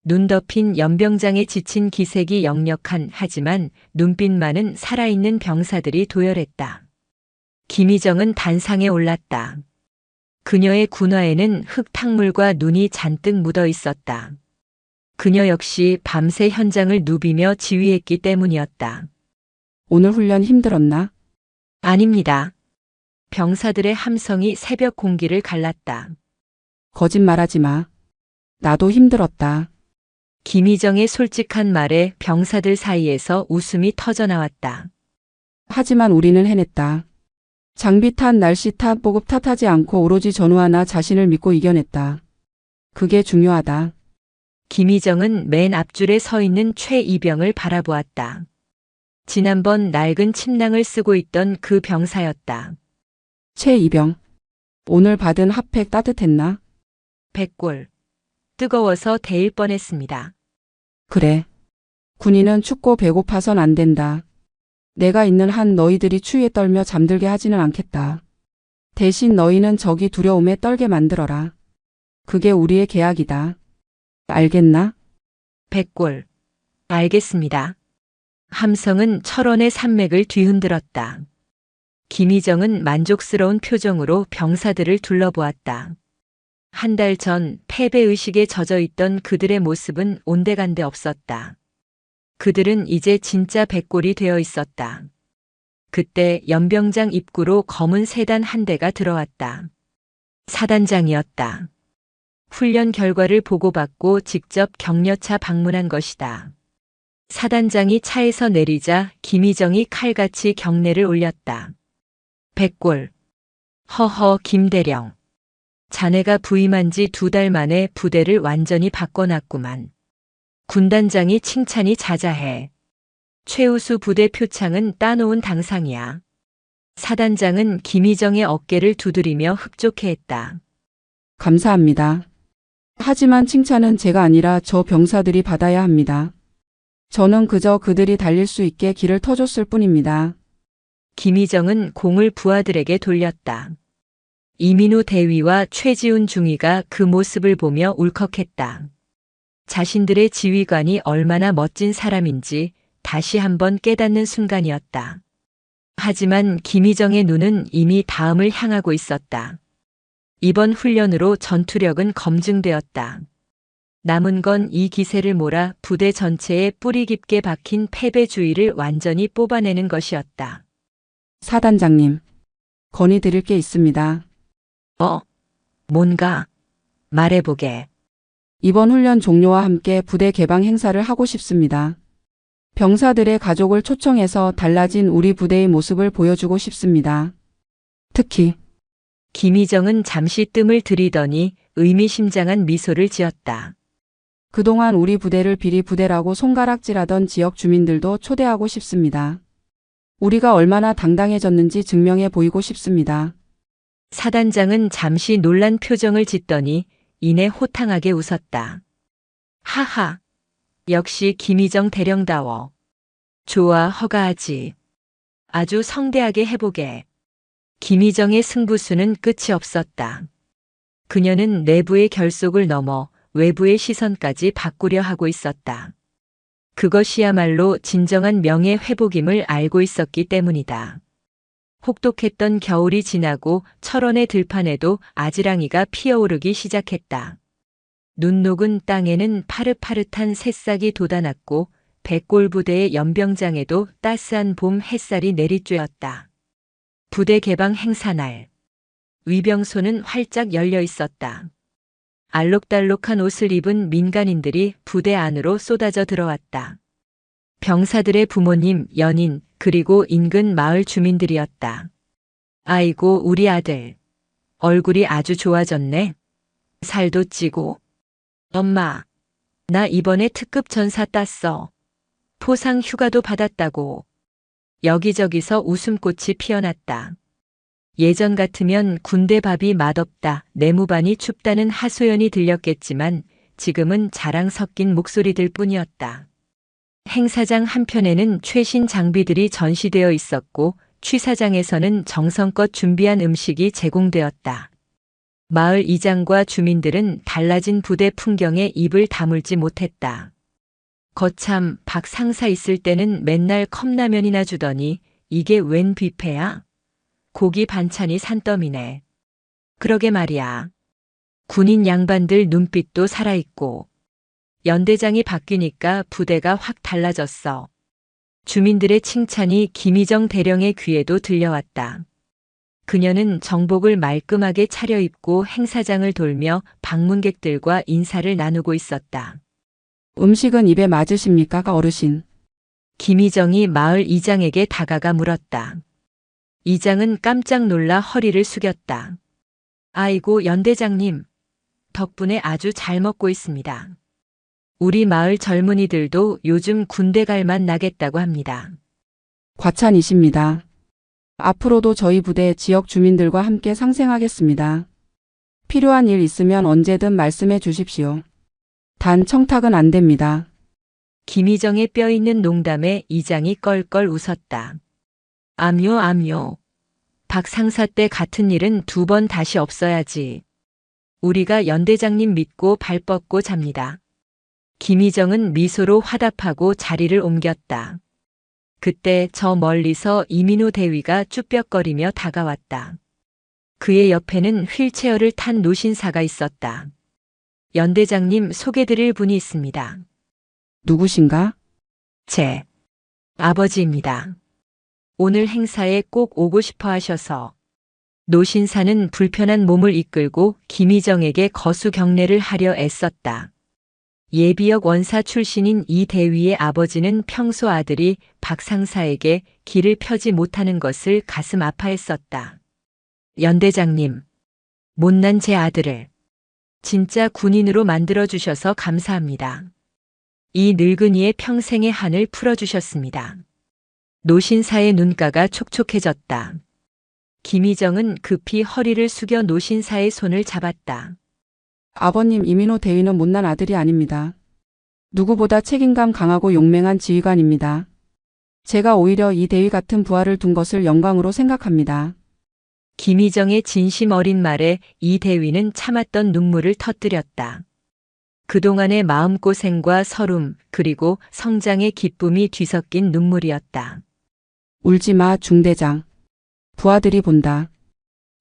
S1: 눈 덮인 연병장에 지친 기색이 역력한 하지만 눈빛만은 살아있는 병사들이 도열했다. 김희정은 단상에 올랐다. 그녀의 군화에는 흙탕물과 눈이 잔뜩 묻어 있었다. 그녀 역시 밤새 현장을 누비며 지휘했기 때문이었다.
S2: 오늘 훈련 힘들었나?
S1: 아닙니다. 병사들의 함성이 새벽 공기를 갈랐다.
S2: 거짓말하지 마. 나도 힘들었다.
S1: 김희정의 솔직한 말에 병사들 사이에서 웃음이 터져 나왔다.
S2: 하지만 우리는 해냈다. 장비 탓, 날씨 탓, 보급 탓하지 않고 오로지 전우 하나 자신을 믿고 이겨냈다. 그게 중요하다.
S1: 김희정은 맨 앞줄에 서 있는 최이병을 바라보았다. 지난번 낡은 침낭을 쓰고 있던 그 병사였다.
S2: 최이병. 오늘 받은 핫팩 따뜻했나?
S1: 백골. 뜨거워서 데일 뻔했습니다.
S2: 그래. 군인은 춥고 배고파선 안 된다. 내가 있는 한 너희들이 추위에 떨며 잠들게 하지는 않겠다. 대신 너희는 적이 두려움에 떨게 만들어라. 그게 우리의 계약이다. 알겠나?
S1: 백골. 알겠습니다. 함성은 철원의 산맥을 뒤흔들었다. 김희정은 만족스러운 표정으로 병사들을 둘러보았다. 한 달 전 패배의식에 젖어 있던 그들의 모습은 온데간데 없었다. 그들은 이제 진짜 백골이 되어 있었다. 그때 연병장 입구로 검은 세단 한 대가 들어왔다. 사단장이었다. 훈련 결과를 보고받고 직접 격려차 방문한 것이다. 사단장이 차에서 내리자 김희정이 칼같이 경례를 올렸다. 백골. 김대령. 자네가 부임한 지 2달 만에 부대를 완전히 바꿔놨구만. 군단장이 칭찬이 자자해. 최우수 부대 표창은 따놓은 당상이야. 사단장은 김희정의 어깨를 두드리며 흡족해했다.
S2: 감사합니다. 하지만 칭찬은 제가 아니라 저 병사들이 받아야 합니다. 저는 그저 그들이 달릴 수 있게 길을 터줬을 뿐입니다.
S1: 김희정은 공을 부하들에게 돌렸다. 이민우 대위와 최지훈 중위가 그 모습을 보며 울컥했다. 자신들의 지휘관이 얼마나 멋진 사람인지 다시 한번 깨닫는 순간이었다. 하지만 김희정의 눈은 이미 다음을 향하고 있었다. 이번 훈련으로 전투력은 검증되었다. 남은 건 이 기세를 몰아 부대 전체에 뿌리 깊게 박힌 패배주의를 완전히 뽑아내는 것이었다.
S2: 사단장님, 건의 드릴 게 있습니다.
S1: 뭔가 말해보게.
S2: 이번 훈련 종료와 함께 부대 개방 행사를 하고 싶습니다. 병사들의 가족을 초청해서 달라진 우리 부대의 모습을 보여주고 싶습니다. 특히
S1: 김희정은 잠시 뜸을 들이더니 의미심장한 미소를 지었다.
S2: 그동안 우리 부대를 비리 부대라고 손가락질하던 지역 주민들도 초대하고 싶습니다. 우리가 얼마나 당당해졌는지 증명해 보이고 싶습니다.
S1: 사단장은 잠시 놀란 표정을 짓더니 이내 호탕하게 웃었다. 하하, 역시 김희정 대령다워. 좋아, 허가하지. 아주 성대하게 해보게. 김희정의 승부수는 끝이 없었다. 그녀는 내부의 결속을 넘어 외부의 시선까지 바꾸려 하고 있었다. 그것이야말로 진정한 명예 회복임을 알고 있었기 때문이다. 혹독했던 겨울이 지나고 철원의 들판에도 아지랑이가 피어오르기 시작했다. 눈 녹은 땅에는 파릇파릇한 새싹이 돋아났고 백골부대의 연병장에도 따스한 봄 햇살이 내리쬐었다. 부대 개방 행사날. 위병소는 활짝 열려 있었다. 알록달록한 옷을 입은 민간인들이 부대 안으로 쏟아져 들어왔다. 병사들의 부모님, 연인, 그리고 인근 마을 주민들이었다. 아이고, 우리 아들. 얼굴이 아주 좋아졌네. 살도 찌고. 엄마, 나 이번에 특급 전사 땄어. 포상 휴가도 받았다고. 여기저기서 웃음꽃이 피어났다. 예전 같으면 군대 밥이 맛없다, 내무반이 춥다는 하소연이 들렸겠지만 지금은 자랑 섞인 목소리들 뿐이었다. 행사장 한편에는 최신 장비들이 전시되어 있었고 취사장에서는 정성껏 준비한 음식이 제공되었다. 마을 이장과 주민들은 달라진 부대 풍경에 입을 다물지 못했다. 거참 박 상사 있을 때는 맨날 컵라면이나 주더니 이게 웬 뷔페야? 고기 반찬이 산더미네. 그러게 말이야. 군인 양반들 눈빛도 살아있고 연대장이 바뀌니까 부대가 확 달라졌어. 주민들의 칭찬이 김희정 대령의 귀에도 들려왔다. 그녀는 정복을 말끔하게 차려입고 행사장을 돌며 방문객들과 인사를 나누고 있었다.
S2: 음식은 입에 맞으십니까, 어르신?
S1: 김희정이 마을 이장에게 다가가 물었다. 이장은 깜짝 놀라 허리를 숙였다. 아이고, 연대장님. 덕분에 아주 잘 먹고 있습니다. 우리 마을 젊은이들도 요즘 군대 갈맛 나겠다고 합니다.
S2: 과찬이십니다. 앞으로도 저희 부대 지역 주민들과 함께 상생하겠습니다. 필요한 일 있으면 언제든 말씀해 주십시오. 단 청탁은 안 됩니다.
S1: 김희정의 뼈있는 농담에 이장이 껄껄 웃었다. 암요. 박 상사 때 같은 일은 2번 다시 없어야지. 우리가 연대장님 믿고 발 뻗고 잡니다. 김희정은 미소로 화답하고 자리를 옮겼다. 그때 저 멀리서 이민호 대위가 쭈뼛거리며 다가왔다. 그의 옆에는 휠체어를 탄 노신사가 있었다. 연대장님 소개드릴 분이 있습니다.
S2: 누구신가?
S1: 제 아버지입니다. 오늘 행사에 꼭 오고 싶어 하셔서. 노신사는 불편한 몸을 이끌고 김희정에게 거수 경례를 하려 애썼다. 예비역 원사 출신인 이 대위의 아버지는 평소 아들이 박 상사에게 길을 펴지 못하는 것을 가슴 아파했었다. 연대장님, 못난 제 아들을 진짜 군인으로 만들어주셔서 감사합니다. 이 늙은이의 평생의 한을 풀어주셨습니다. 노신사의 눈가가 촉촉해졌다. 김희정은 급히 허리를 숙여 노신사의 손을 잡았다.
S2: 아버님, 이민호 대위는 못난 아들이 아닙니다. 누구보다 책임감 강하고 용맹한 지휘관입니다. 제가 오히려 이 대위 같은 부하를 둔 것을 영광으로 생각합니다.
S1: 김희정의 진심 어린 말에 이 대위는 참았던 눈물을 터뜨렸다. 그동안의 마음고생과 서름 그리고 성장의 기쁨이 뒤섞인 눈물이었다.
S2: 울지마 중대장. 부하들이 본다.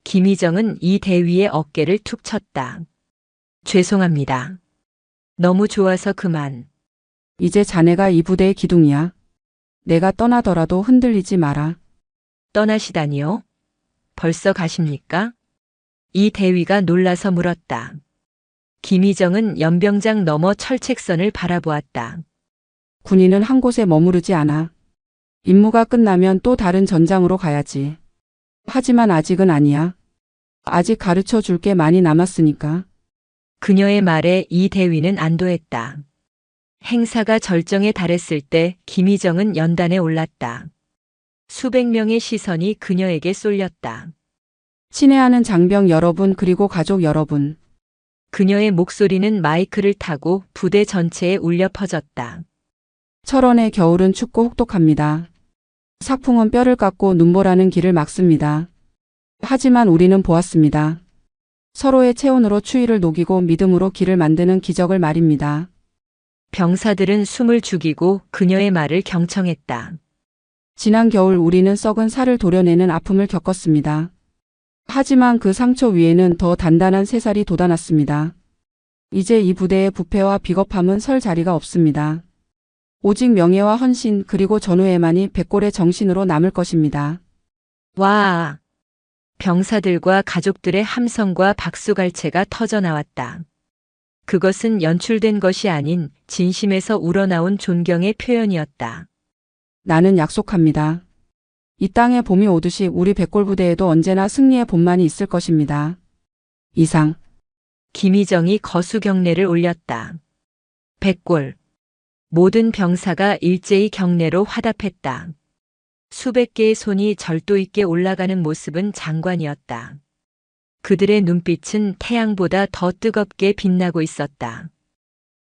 S1: 김희정은 이 대위의 어깨를 툭 쳤다. 죄송합니다. 너무 좋아서 그만.
S2: 이제 자네가 이 부대의 기둥이야. 내가 떠나더라도 흔들리지 마라.
S1: 떠나시다니요? 벌써 가십니까? 이 대위가 놀라서 물었다. 김희정은 연병장 너머 철책선을 바라보았다.
S2: 군인은 한 곳에 머무르지 않아. 임무가 끝나면 또 다른 전장으로 가야지. 하지만 아직은 아니야. 아직 가르쳐 줄 게 많이 남았으니까.
S1: 그녀의 말에 이 대위는 안도했다. 행사가 절정에 달했을 때 김희정은 연단에 올랐다. 수백 명의 시선이 그녀에게 쏠렸다.
S2: 친애하는 장병 여러분 그리고 가족 여러분.
S1: 그녀의 목소리는 마이크를 타고 부대 전체에 울려 퍼졌다.
S2: 철원의 겨울은 춥고 혹독합니다. 삭풍은 뼈를 깎고 눈보라는 길을 막습니다. 하지만 우리는 보았습니다. 서로의 체온으로 추위를 녹이고 믿음으로 길을 만드는 기적을 말입니다.
S1: 병사들은 숨을 죽이고 그녀의 말을 경청했다.
S2: 지난 겨울 우리는 썩은 살을 도려내는 아픔을 겪었습니다. 하지만 그 상처 위에는 더 단단한 새살이 돋아났습니다. 이제 이 부대의 부패와 비겁함은 설 자리가 없습니다. 오직 명예와 헌신 그리고 전우애만이 백골의 정신으로 남을 것입니다.
S1: 와! 병사들과 가족들의 함성과 박수갈채가 터져나왔다. 그것은 연출된 것이 아닌 진심에서 우러나온 존경의 표현이었다.
S2: 나는 약속합니다. 이 땅에 봄이 오듯이 우리 백골부대에도 언제나 승리의 봄만이 있을 것입니다. 이상.
S1: 김희정이 거수경례를 올렸다. 백골. 모든 병사가 일제히 경례로 화답했다. 수백 개의 손이 절도 있게 올라가는 모습은 장관이었다. 그들의 눈빛은 태양보다 더 뜨겁게 빛나고 있었다.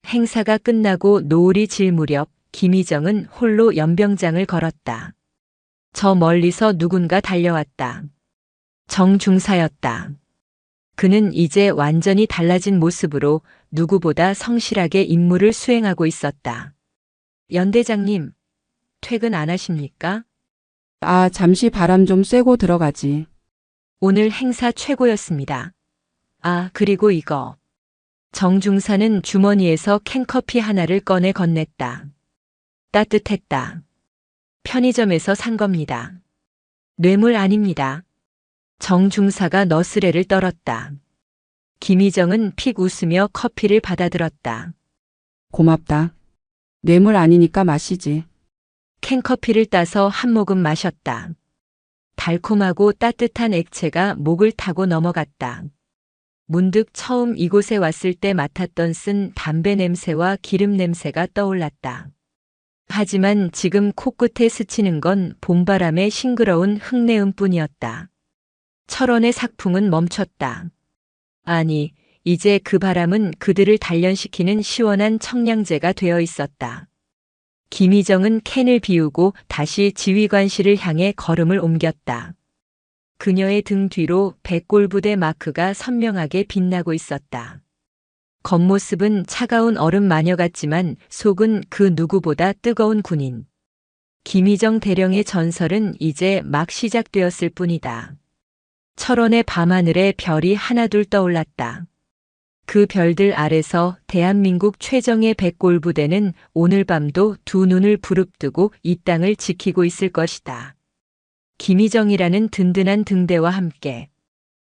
S1: 행사가 끝나고 노을이 질 무렵 김희정은 홀로 연병장을 걸었다. 저 멀리서 누군가 달려왔다. 정중사였다. 그는 이제 완전히 달라진 모습으로 누구보다 성실하게 임무를 수행하고 있었다. 연대장님, 퇴근 안 하십니까?
S2: 잠시 바람 좀 쐬고 들어가지.
S1: 오늘 행사 최고였습니다. 그리고 이거. 정중사는 주머니에서 캔커피 하나를 꺼내 건넸다. 따뜻했다. 편의점에서 산 겁니다. 뇌물 아닙니다. 정중사가 너스레를 떨었다. 김희정은 픽 웃으며 커피를 받아들었다.
S2: 고맙다. 뇌물 아니니까 마시지.
S1: 캔커피를 따서 한 모금 마셨다. 달콤하고 따뜻한 액체가 목을 타고 넘어갔다. 문득 처음 이곳에 왔을 때 맡았던 쓴 담배 냄새와 기름 냄새가 떠올랐다. 하지만 지금 코끝에 스치는 건 봄바람의 싱그러운 흙내음뿐이었다. 철원의 삭풍은 멈췄다. 아니, 이제 그 바람은 그들을 단련시키는 시원한 청량제가 되어 있었다. 김희정은 캔을 비우고 다시 지휘관실을 향해 걸음을 옮겼다. 그녀의 등 뒤로 백골부대 마크가 선명하게 빛나고 있었다. 겉모습은 차가운 얼음 마녀 같지만 속은 그 누구보다 뜨거운 군인. 김희정 대령의 전설은 이제 막 시작되었을 뿐이다. 철원의 밤하늘에 별이 하나둘 떠올랐다. 그 별들 아래서 대한민국 최정예 백골부대는 오늘 밤도 두 눈을 부릅뜨고 이 땅을 지키고 있을 것이다. 김희정이라는 든든한 등대와 함께